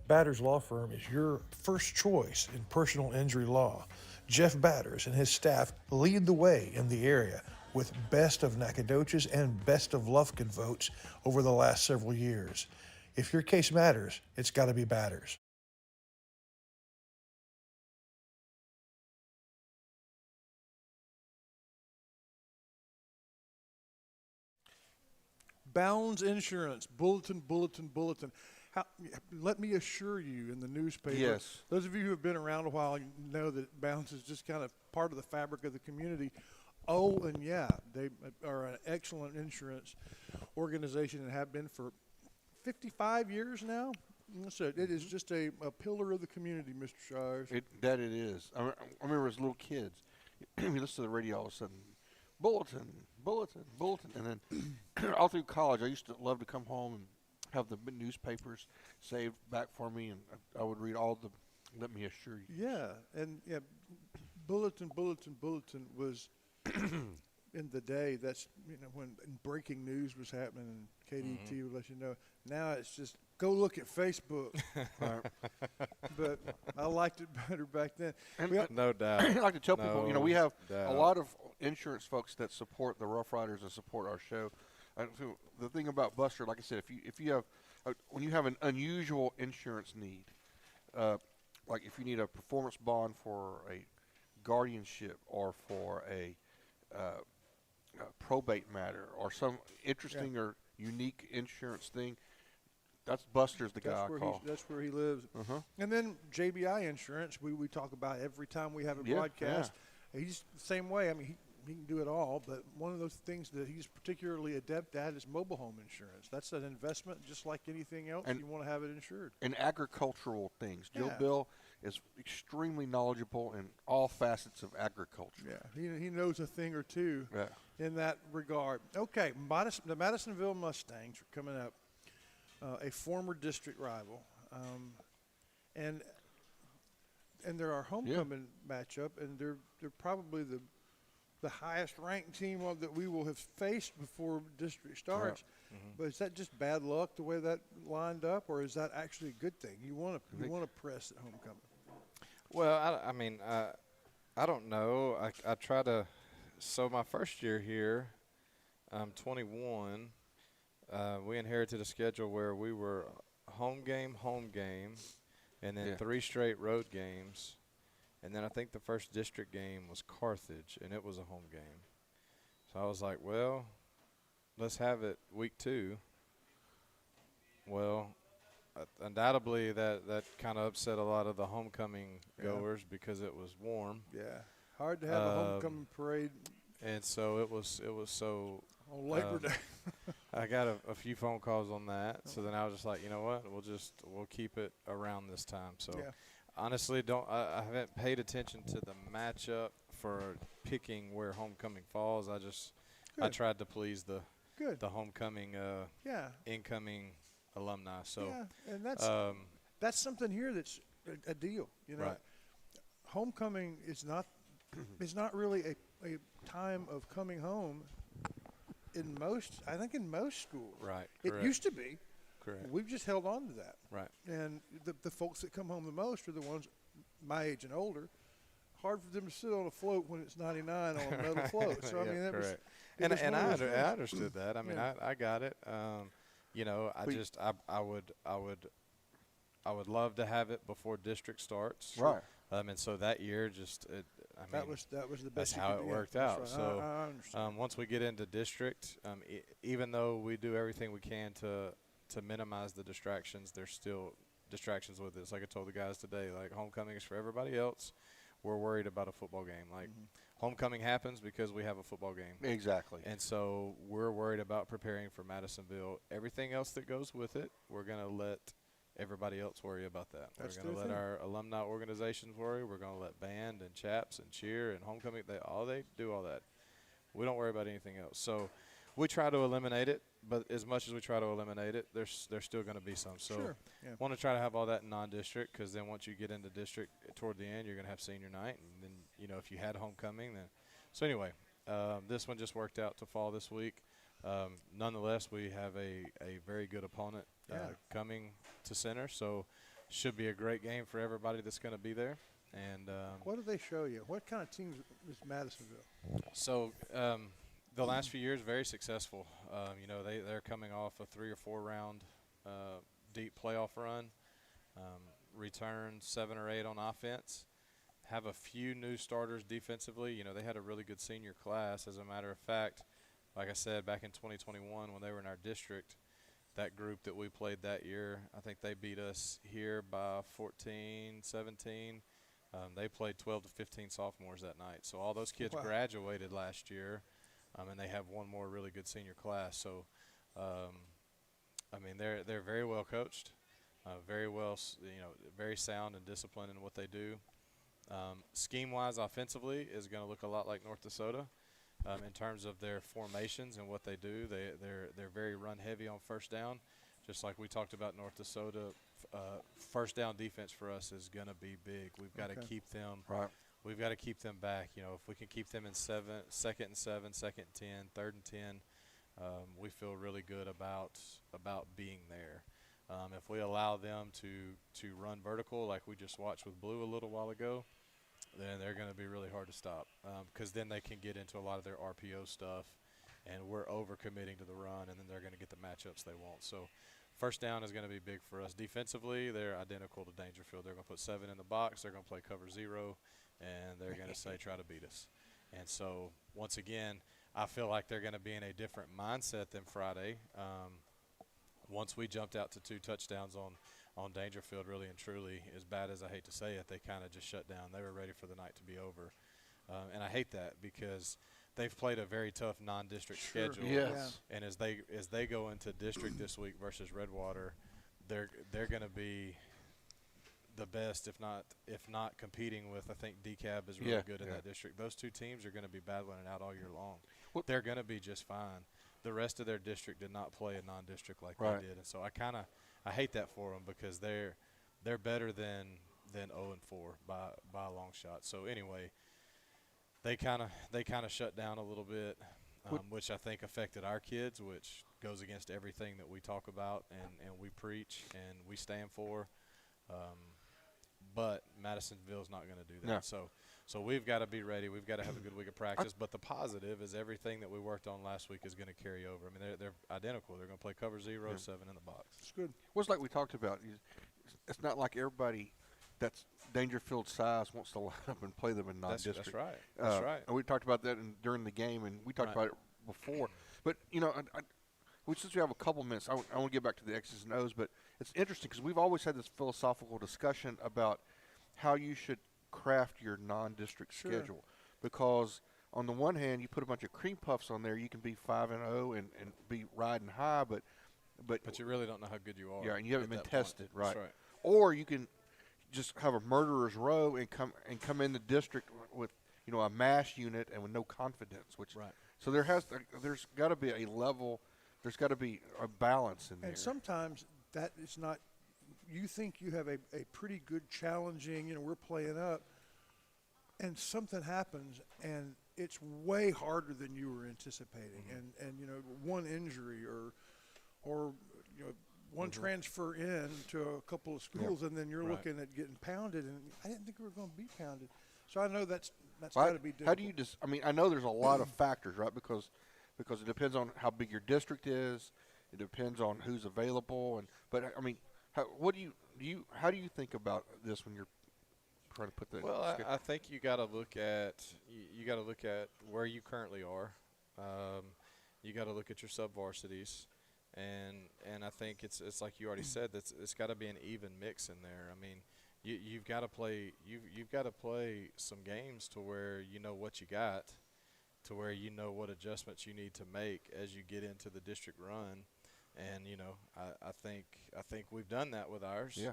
Batters Law Firm is your first choice in personal injury law. Jeff Batters and his staff lead the way in the area with best of Nacogdoches and best of Lufkin votes over the last several years. If your case matters, it's got to be Batters. Bounds Insurance, bulletin. Let me assure you, in the newspaper, Yes. those of you who have been around a while know that Bounds is just kind of part of the fabric of the community. Oh, and yeah, they are an excellent insurance organization and have been for 55 years now. So it is just a pillar of the community, Mr. Shires. It is. I remember as little kids, we listened to the radio all of a sudden, bulletin, and then all through college, I used to love to come home and have the newspapers saved back for me, and I would read all the. Let me assure you. Yeah, and yeah, bulletin was in the day. That's when breaking news was happening, and KDT would let you know. Now it's just go look at Facebook. But I liked it better back then. No doubt. I like to tell people, we have doubt. a lot of insurance folks that support the Rough Riders and support our show. The thing about Buster, like I said, if you have when you have an unusual insurance need, like if you need a performance bond for a guardianship or for a probate matter or some interesting or unique insurance thing, that's Buster's the guy I call. That's where he lives. And then JBI Insurance, we talk about every time we have a broadcast. He's the same way. I mean, he can do it all, but one of those things that he's particularly adept at is mobile home insurance. That's an investment just like anything else. You want to have it insured. And agricultural things. Joe Bill is extremely knowledgeable in all facets of agriculture. Yeah, he knows a thing or two in that regard. Okay, the Madisonville Mustangs are coming up, a former district rival, and they're our homecoming matchup, and they're probably the highest ranked team that we will have faced before district starts. But is that just bad luck the way that lined up, or is that actually a good thing? You want to press at homecoming. Well, I mean, I don't know. I try to. So my first year here, 21. We inherited a schedule where we were home game, and then 3 straight road games. And then I think the first district game was Carthage, and it was a home game. So I was like, well, let's have it week 2. Well, undoubtedly that kind of upset a lot of the homecoming goers because it was warm. Yeah, hard to have a homecoming parade. And so it was so on Labor Day. I got a few phone calls on that. So then I was just like, you know what, we'll keep it around this time. So honestly, I haven't paid attention to the matchup for picking where homecoming falls. I tried to please the homecoming incoming alumni. So and that's something here that's a deal. You know, homecoming is not really a time of coming home in most schools. Right. It used to be. Correct. We've just held on to that. Right. And the folks that come home the most are the ones my age and older. Hard for them to sit on a float when it's 99 on a metal float. So I mean, that was. And I understood that. I mean, I got it. You know, I would love to have it before district starts. Right. And so that year that was the best. That's how it worked out. Right. So I understand. once we get into district, even though we do everything we can to minimize the distractions, there's still distractions with it. It's like I told the guys today, like homecoming is for everybody else. We're worried about a football game. Like homecoming happens because we have a football game. Exactly. And so we're worried about preparing for Madisonville. Everything else that goes with it, we're going to let everybody else worry about that. We're going to let our alumni organizations worry. We're going to let band and chaps and cheer and homecoming, they do all that. We don't worry about anything else. So we try to eliminate it, but as much as we try to eliminate it, there's still going to be some. So want to try to have all that in non-district, because then once you get into district toward the end, you're going to have senior night. And then, you know, if you had homecoming, then. So anyway, this one just worked out to fall this week. Nonetheless, we have a very good opponent coming to center. So should be a great game for everybody that's going to be there. And what do they show you? What kind of team is Madisonville? So the last few years, very successful. You know, they're coming off a 3 or 4 round deep playoff run, returned 7 or 8 on offense, have a few new starters defensively. You know, they had a really good senior class. As a matter of fact, like I said, back in 2021 when they were in our district, that group that we played that year, I think they beat us here by 14, 17. They played 12 to 15 sophomores that night. So all those kids graduated last year. And they have one more really good senior class. So, I mean, they're very well coached, very well, you know, very sound and disciplined in what they do. Scheme-wise, offensively, is going to look a lot like North Dakota in terms of their formations and what they do. They're very run-heavy on first down, just like we talked about North Dakota. First down defense for us is going to be big. We've got to keep them. Right. We've got to keep them back. You know, if we can keep them in 7, 2nd and 7, 2nd and 10, 3rd and 10, we feel really good about being there. If we allow them to run vertical like we just watched with Blue a little while ago, then they're going to be really hard to stop, because then they can get into a lot of their RPO stuff, and we're overcommitting to the run, and then they're going to get the matchups they want. So first down is going to be big for us. Defensively, they're identical to Dangerfield. They're going to put 7 in the box. They're going to play cover 0, and they're going to say try to beat us. And so, once again, I feel like they're going to be in a different mindset than Friday. Once we jumped out to 2 touchdowns on Dangerfield, really and truly, as bad as I hate to say it, they kind of just shut down. They were ready for the night to be over. And I hate that because they've played a very tough non-district schedule. Yes. And as they go into district this week versus Redwater, they're going to be the best, if not competing with. I think DeKalb is really good in that district. Those 2 teams are going to be battling it out all year long. They're going to be just fine. The rest of their district did not play a non-district like they did, and so I hate that for them because they're better than 0-4 by a long shot. So anyway, they kind of shut down a little bit, which I think affected our kids, which goes against everything that we talk about and we preach and we stand for. But Madisonville's not going to do that. No. So we've got to be ready. We've got to have a good week of practice. But the positive is everything that we worked on last week is going to carry over. I mean, they're identical. They're going to play cover 0, 7 in the box. It's good. Well, it's like we talked about. It's not like everybody that's Dangerfield size wants to line up and play them in non-district. That's right. That's right. And we talked about that during the game, and we talked about it before. But, since we have a couple minutes, I want to get back to the X's and O's. But it's interesting because we've always had this philosophical discussion about how you should craft your non-district schedule. Because on the one hand, you put a bunch of cream puffs on there, you can be 5-0 and be riding high, but you really don't know how good you are. Yeah, and you haven't been tested, right? That's right. Or you can just have a murderer's row and come in the district with a mash unit and with no confidence. So there's got to be a level. There's got to be a balance in there. And sometimes that is not. You think you have a pretty good challenging. We're playing up, and something happens, and it's way harder than you were anticipating. Mm-hmm. And one injury or one transfer in to a couple of schools, and then you're looking at getting pounded. And I didn't think we were going to be pounded. So I know that's got to be difficult. How do you just? I mean, I know there's a lot of factors, right? Because it depends on how big your district is. It depends on who's available, but I mean, how do you think about this when you're trying to put the? Well, I think you got to look at where you currently are. You got to look at your sub-varsities, and I think it's like you already said, it's got to be an even mix in there. I mean, you've got to play some games to where you know what you got, to where you know what adjustments you need to make as you get into the district run. And I think we've done that with ours. Yeah.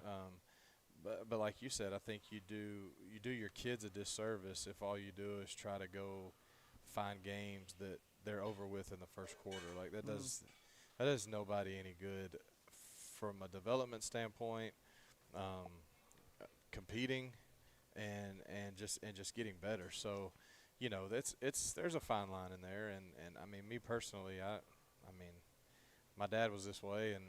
But like you said, I think you do your kids a disservice if all you do is try to go find games that they're over with in the first quarter. Like that does nobody any good from a development standpoint. Competing and just getting better. So there's a fine line in there. And I mean, me personally, I mean. My dad was this way, and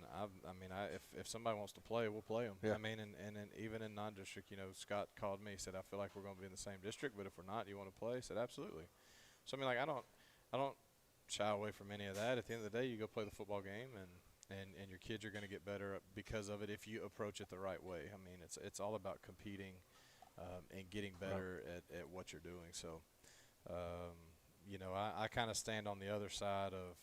if somebody wants to play, we'll play them. Yeah. I mean, and even in non-district, Scott called me, said, I feel like we're going to be in the same district, but if we're not, do you want to play? I said, absolutely. So I mean, like I don't shy away from any of that. At the end of the day, you go play the football game, and your kids are going to get better because of it if you approach it the right way. I mean, it's all about competing and getting better at what you're doing. So. I kind of stand on the other side of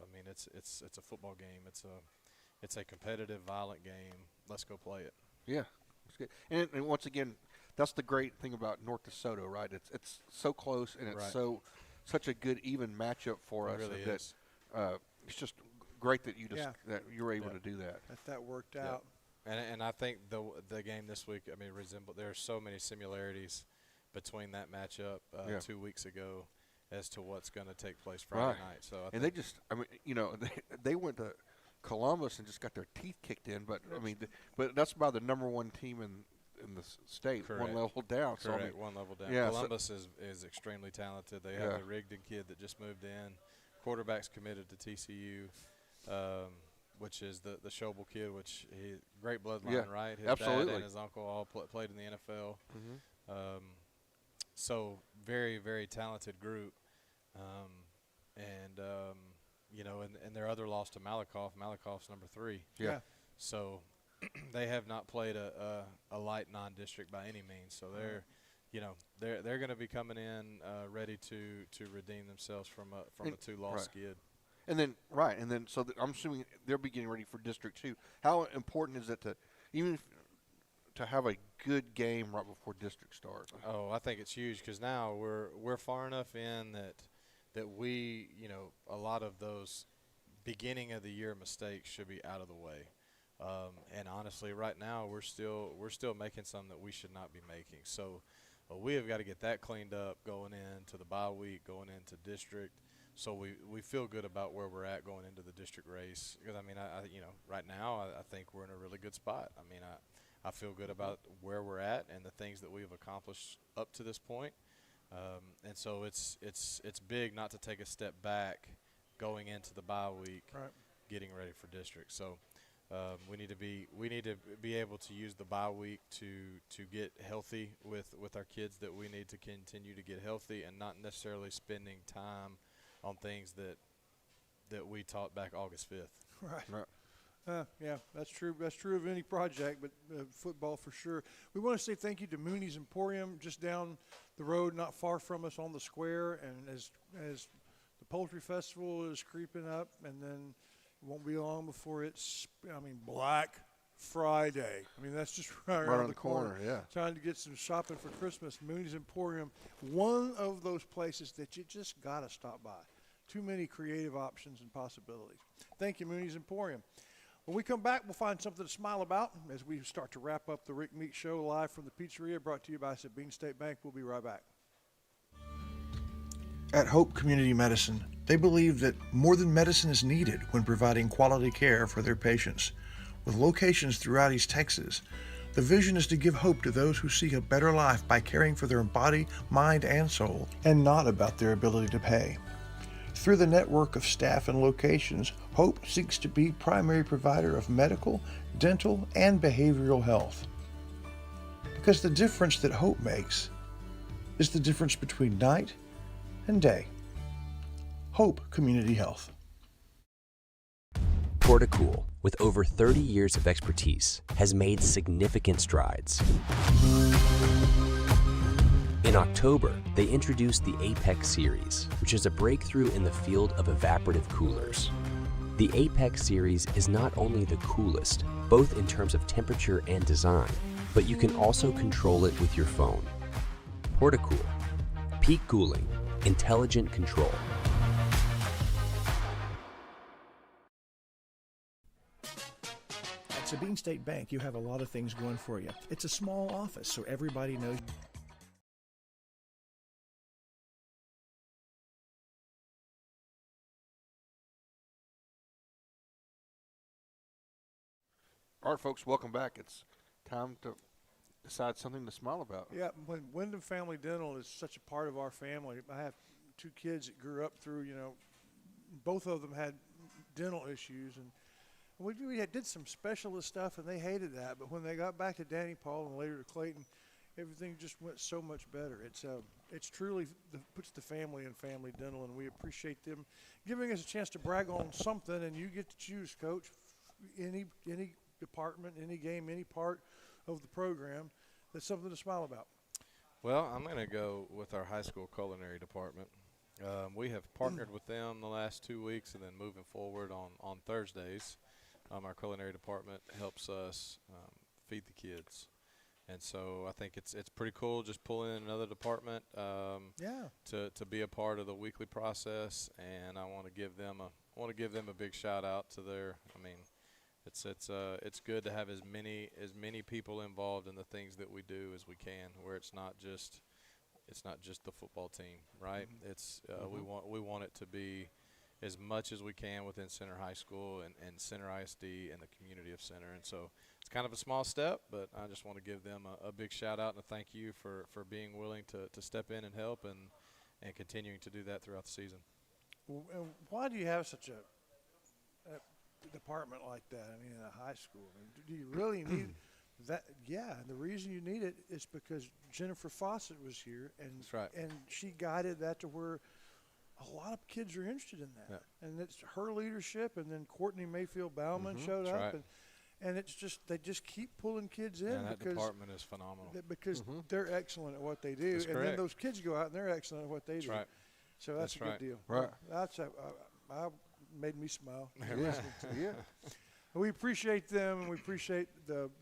I mean, it's a football game. It's a competitive, violent game. Let's go play it. Yeah, that's good. And once again, that's the great thing about North DeSoto, right? It's so close, and it's such a good even matchup for us. It really is. It's just great that that you were able to do that. That worked out. And I think the game this week, I mean, there are so many similarities between that matchup 2 weeks ago as to what's going to take place Friday night. So they went to Columbus and just got their teeth kicked in, but but that's about the number one team in the state. Correct. One level down. Correct. So, I mean, one level down. Yeah, Columbus is extremely talented. They have the Rigdon kid that just moved in. Quarterback's committed to TCU, which is the Schobel kid, which he great bloodline, right? His absolutely. dad and his uncle all played in the NFL. Mm-hmm. So very, very talented group. and their other loss to Malakoff's number 3. Yeah. So they have not played a light non-district by any means. So they're going to be coming in ready to redeem themselves from a 2-loss skid. And then so I'm assuming they'll be getting ready for District 2. How important is it to have a good game right before District starts? Oh, I think it's huge because now we're far enough in that we, a lot of those beginning of the year mistakes should be out of the way. And honestly, right now we're still making some that we should not be making. So we have got to get that cleaned up going into the bye week, going into district. So we feel good about where we're at going into the district race. Because I right now I think we're in a really good spot. I feel good about where we're at and the things that we've accomplished up to this point. And so it's big not to take a step back going into the bye week, getting ready for district. So we need to be able to use the bye week to get healthy with our kids that we need to continue to get healthy, and not necessarily spending time on things that we taught back August 5th. Right. Yeah, that's true. That's true of any project, but football for sure. We want to say thank you to Mooney's Emporium, just down the road, not far from us on the square. And as the Poultry Festival is creeping up, and then it won't be long before it's, Black Friday. That's just right around the corner. Yeah. Trying to get some shopping for Christmas. Mooney's Emporium, one of those places that you just got to stop by. Too many creative options and possibilities. Thank you, Mooney's Emporium. When we come back, we'll find something to smile about as we start to wrap up the Rick Meeks Show live from the pizzeria, brought to you by Sabine State Bank. We'll be right back. At Hope Community Medicine, they believe that more than medicine is needed when providing quality care for their patients. With locations throughout East Texas, the vision is to give hope to those who seek a better life by caring for their body, mind, and soul, and not about their ability to pay. Through the network of staff and locations, Hope seeks to be primary provider of medical, dental, and behavioral health. Because the difference that Hope makes is the difference between night and day. Hope Community Health. Portacool, with over 30 years of expertise, has made significant strides. In October, they introduced the Apex series, which is a breakthrough in the field of evaporative coolers. The Apex series is not only the coolest, both in terms of temperature and design, but you can also control it with your phone. Portacool. Peak cooling. Intelligent control. At Sabine State Bank, you have a lot of things going for you. It's a small office, so everybody knows. All right, folks, welcome back. It's time to decide something to smile about. Yeah, when Wyndham Family Dental is such a part of our family. I have 2 kids that grew up through, both of them had dental issues, and we did some specialist stuff, and they hated that. But when they got back to Danny Paul and later to Clayton, everything just went so much better. It's truly puts the family in Family Dental, and we appreciate them giving us a chance to brag on something. And you get to choose, Coach, any department, any game, any part of the program. That's something to smile about. Well, I'm going to go with our high school culinary department. We have partnered with them the last 2 weeks, and then moving forward on Thursdays, our culinary department helps us feed the kids. And so I think it's pretty cool just pulling in another department to be a part of the weekly process, and I want to give them a big shout out to their. It's good to have as many people involved in the things that we do as we can, where it's not just the football team, right? It's we want it to be as much as we can within Center High School and Center ISD and the community of Center. And so it's kind of a small step, but I just want to give them a big shout out and a thank you for being willing to step in and help and continuing to do that throughout the season. Why do you have such a department like that? In a high school, do you really need that? Yeah, and the reason you need it is because Jennifer Fawcett was here, and That's right. And she guided that to where a lot of kids are interested in that. And it's her leadership, and then Courtney Mayfield Bauman showed That's up. right. And it's just they just keep pulling kids in And that because department is phenomenal. because they're excellent at what they do, That's and then correct. those kids go out and they're excellent at what they do. Right. So that's a good right. deal. Right. That's I made me smile. Yeah. Yeah. We appreciate them, and we appreciate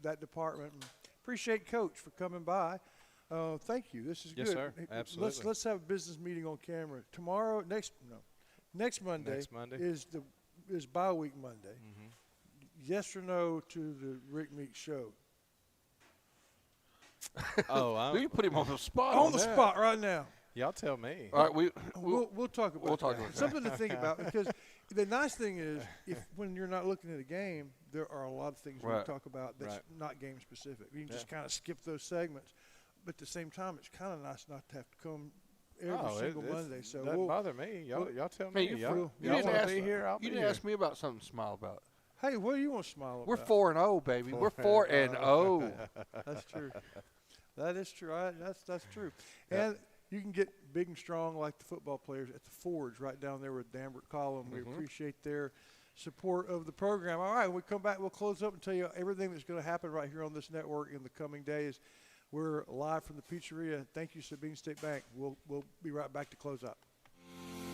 that department. And appreciate Coach for coming by. Thank you. This is Yes, good. sir. Hey, Absolutely. Let's have a business meeting on camera tomorrow. Next Monday. Next Monday. is bye week Monday. Yes or no to the Rick Meeks show? Oh, You put him on the spot. On the that. spot right now. y'all tell me. All right, We'll talk about that. Something to think about, because the nice thing is, if when you're not looking at a game, there are a lot of things we Right. can talk about that's Right. not game specific. You can just kind of skip those segments. But at the same time, it's kind of nice not to have to come every single Monday. So doesn't bother me. Y'all tell Man, me. you Y'all didn't want to ask be here? I'll You be didn't here. ask me about something to smile about. hey, what do you want to smile about? We're 4-0, baby. We're 4-0. That's true. That is true. That's true. And you can get big and strong like the football players at the Forge right down there with Danbert Collin. We appreciate their support of the program. All right, when we come back, we'll close up and tell you everything that's going to happen right here on this network in the coming days. We're live from the pizzeria. Thank you, Sabine State Bank. We'll be right back to close up.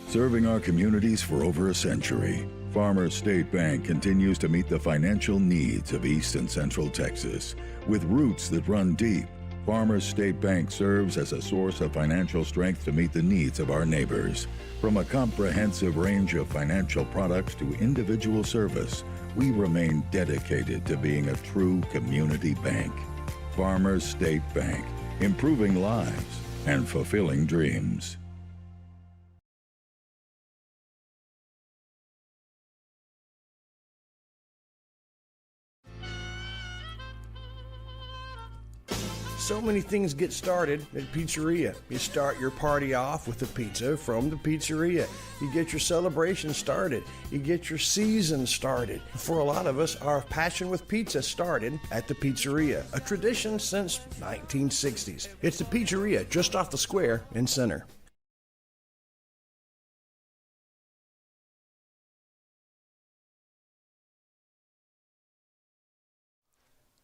Serving our communities for over a century, Farmers State Bank continues to meet the financial needs of East and Central Texas. With roots that run deep, Farmers State Bank serves as a source of financial strength to meet the needs of our neighbors. From a comprehensive range of financial products to individual service, we remain dedicated to being a true community bank. Farmers State Bank, improving lives and fulfilling dreams. So many things get started at Pizzeria. You start your party off with a pizza from the pizzeria. You get your celebration started. You get your season started. For a lot of us, our passion with pizza started at the pizzeria, a tradition since 1960s. It's the pizzeria just off the square in Center.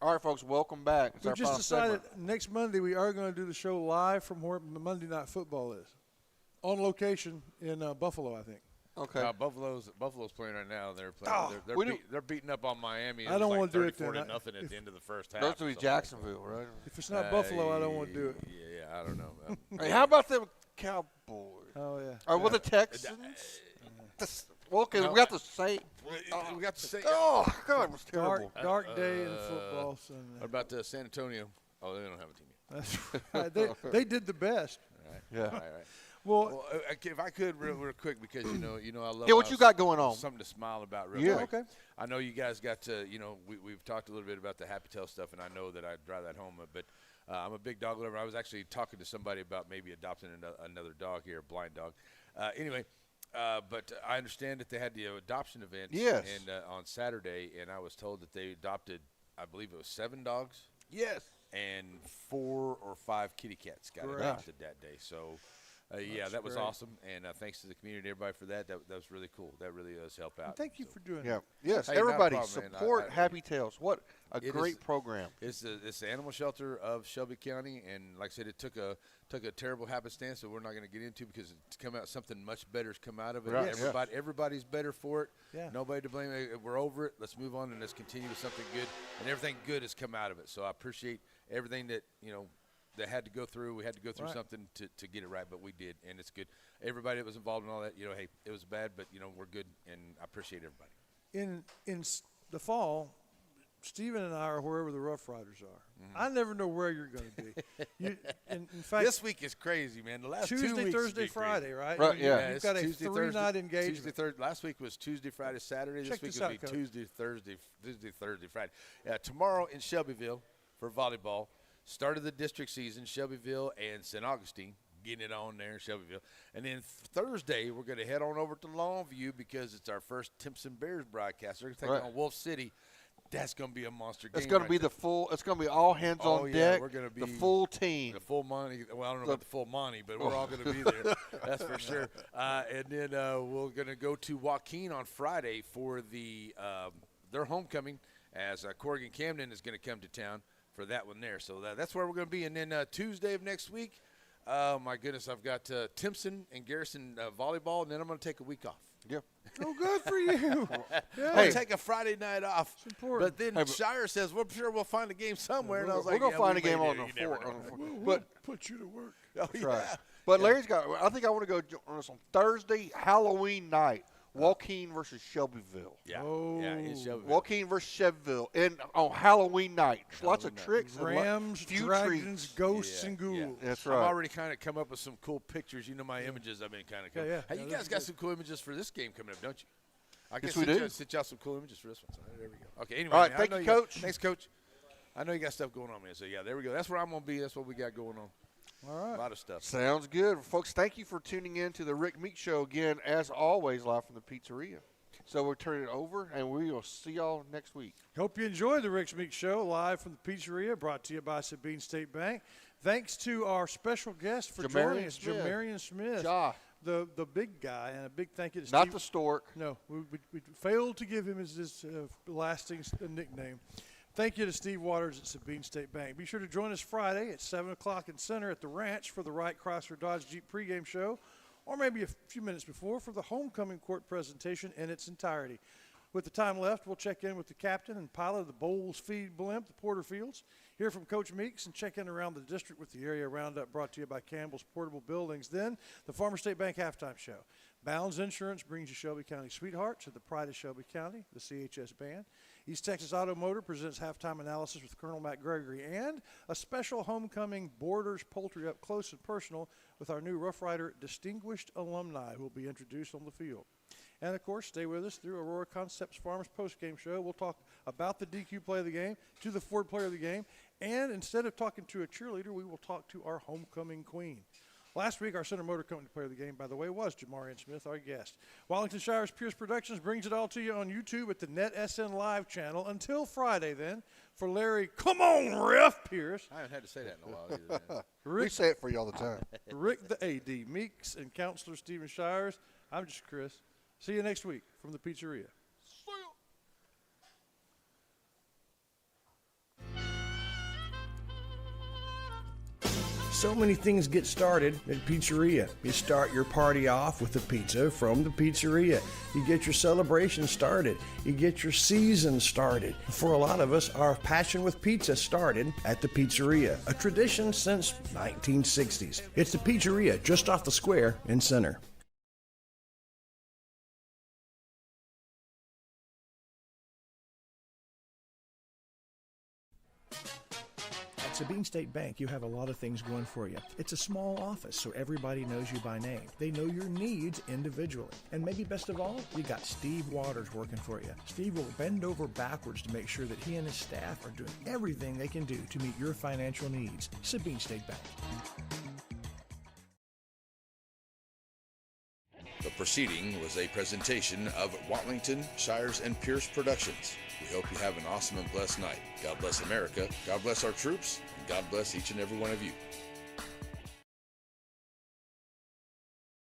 All right, folks, welcome back. It's We our just final decided segment. next Monday we are going to do the show live from where the Monday Night Football is, on location in Buffalo, I think. Okay. Buffalo's playing right now. They're playing. They're beating up on Miami. I don't want wanna do it then. 34-0 at the end of the first half. Those to be Jacksonville, right? If it's not Buffalo, I don't want to do it. Yeah, I don't know. Hey, how about them Cowboys? Oh, yeah. Or with the Texans? Well, okay, we got the same. We got the same. Oh, God, it was terrible. Dark day in football Sunday. What about San Antonio? Oh, they don't have a team yet. That's right. They did the best. Yeah. All right. Well, If I could, real quick, because you know, I love. Yeah, what you got going on? Something to smile about, real Yeah. quick. Okay. I know you guys got to, we've talked a little bit about the Happy Tail stuff, and I know that I drive that home, but I'm a big dog lover. I was actually talking to somebody about maybe adopting another dog here, a blind dog. Anyway. But I understand that they had the adoption event Yes. and on Saturday, and I was told that they adopted, I believe it was 7 dogs. Yes. And 4 or 5 kitty cats got Correct. adopted that day. So, yeah, that was great. awesome. And thanks to the community, everybody, for that. That was really cool. That really does help out. and thank you for doing Yeah. that. Yes, Hey, not a everybody problem, man. support Happy Tails. What a It great is- program. It's the animal shelter of Shelby County, and like I said, it took a terrible happenstance that we're not going to get into because it's come out something much better has come out of it. Right, yeah. Everybody's better for it. Yeah. Nobody to blame. We're over it. Let's move on and let's continue with something good. And everything good has come out of it. So I appreciate everything that that had to go through. We had to go through Right. something to get it right, but we did, and it's good. Everybody that was involved in all that, hey, it was bad, but we're good, and I appreciate everybody. In the fall, Steven and I are wherever the Rough Riders are. I never know where you're going to be. In fact, This week is crazy, man. The last 2 Tuesday, weeks Thursday, has been crazy. Friday, right? Right, yeah. You've it's got a Tuesday, three-night Thursday, engagement. Tuesday, Thursday. Last week was Tuesday, Friday, Saturday. Check This this week will out, be Coach. Tuesday, Thursday, Friday. Tomorrow in Shelbyville for volleyball. Start of the district season, Shelbyville and St. Augustine. Getting it on there in Shelbyville. And then Thursday, we're going to head on over to Longview because it's our first Timpson Bears broadcast. They're going to take Right. on Wolf City. That's going to be a monster game. It's going to be the full. It's going to be all hands on deck. We're going to be the full team. The full money. Well, I don't know about the full money, but we're all going to be there. That's for sure. And then we're going to go to Joaquin on Friday for their homecoming, as Corrigan Camden is going to come to town for that one there. So that's where we're going to be. And then Tuesday of next week, my goodness, I've got Timpson and Garrison volleyball, and then I'm going to take a week off. Yeah. Oh, good for you. Yeah. I'll take a Friday night off. It's important. But then Shire says, "Well, sure, we'll find a game somewhere." And I was like, "We're gonna find a game on the the floor." We'll put you to work. Oh, That's right. But Larry's got. I think I want to go on us on Thursday, Halloween night. Joaquin versus Shelbyville. Yeah. Oh. Yeah, it's Shelbyville. Joaquin versus Shelbyville, and on Halloween night, lots of tricks, and Rams, few dragons, treats. ghosts, and ghouls. Yeah. That's I've right. already kind of come up with some cool pictures. You know my images I've been kind of Yeah. Hey, you guys got some cool images for this game coming up, don't you? I Yes, guess we do. Sent y'all some cool images for this one. So there we go. Okay, anyway. All right, man, thank I know you, got- Coach. Thanks, Coach. I know you got stuff going on, man. So, yeah, there we go. That's where I'm going to be. That's what we got going on. All right. A lot of stuff. Sounds good, folks. Thank you for tuning in to the Rick Meeks Show again, as always, live from the pizzeria. So we'll turn it over, and we will see y'all next week. Hope you enjoyed the Rick Meeks Show live from the pizzeria, brought to you by Sabine State Bank. Thanks to our special guest for joining us, Jamarian Smith, Ja. the big guy, and a big thank you to Not Steve. the stork. No, we failed to give him his lasting nickname. Thank you to Steve Waters at Sabine State Bank. Be sure to join us Friday at 7 o'clock in Center at the Ranch for the Wright Chrysler Dodge Jeep pregame show, or maybe a few minutes before for the homecoming court presentation in its entirety. With the time left, we'll check in with the captain and pilot of the Bowles Feed Blimp, the Porterfields, hear from Coach Meeks, and check in around the district with the area roundup brought to you by Campbell's Portable Buildings. Then, the Farmer State Bank halftime show. Bounds Insurance brings you Shelby County Sweethearts at the pride of Shelby County, the CHS Band. East Texas Auto Motor presents halftime analysis with Colonel Matt Gregory, and a special homecoming Borders Poultry up close and personal with our new Rough Rider distinguished alumni who will be introduced on the field. And, of course, stay with us through Aurora Concepts Farmers postgame show. We'll talk about the DQ play of the game, to the Ford player of the game, and instead of talking to a cheerleader, we will talk to our homecoming queen. Last week, our Center Motor Company player of the game, by the way, was Jamarian Smith, our guest. Wallington Shire's Pierce Productions brings it all to you on YouTube at the NetSN Live channel. Until Friday, then, for Larry, come on, Ref Pierce. I haven't had to say that in a while either. Man. We say it for you all the time. Rick the AD, Meeks, and Counselor Stephen Shires. I'm just Chris. See you next week from the pizzeria. So many things get started at Pizzeria. You start your party off with a pizza from the pizzeria. You get your celebration started. You get your season started. For a lot of us, our passion with pizza started at the pizzeria, a tradition since 1960s. It's the pizzeria just off the square in Center. At Sabine State Bank, you have a lot of things going for you. It's a small office, so everybody knows you by name. They know your needs individually. And maybe best of all, you got Steve Waters working for you. Steve will bend over backwards to make sure that he and his staff are doing everything they can do to meet your financial needs. Sabine State Bank. The proceeding was a presentation of Watlington, Shires, and Pierce Productions. We hope you have an awesome and blessed night. God bless America, God bless our troops, and God bless each and every one of you.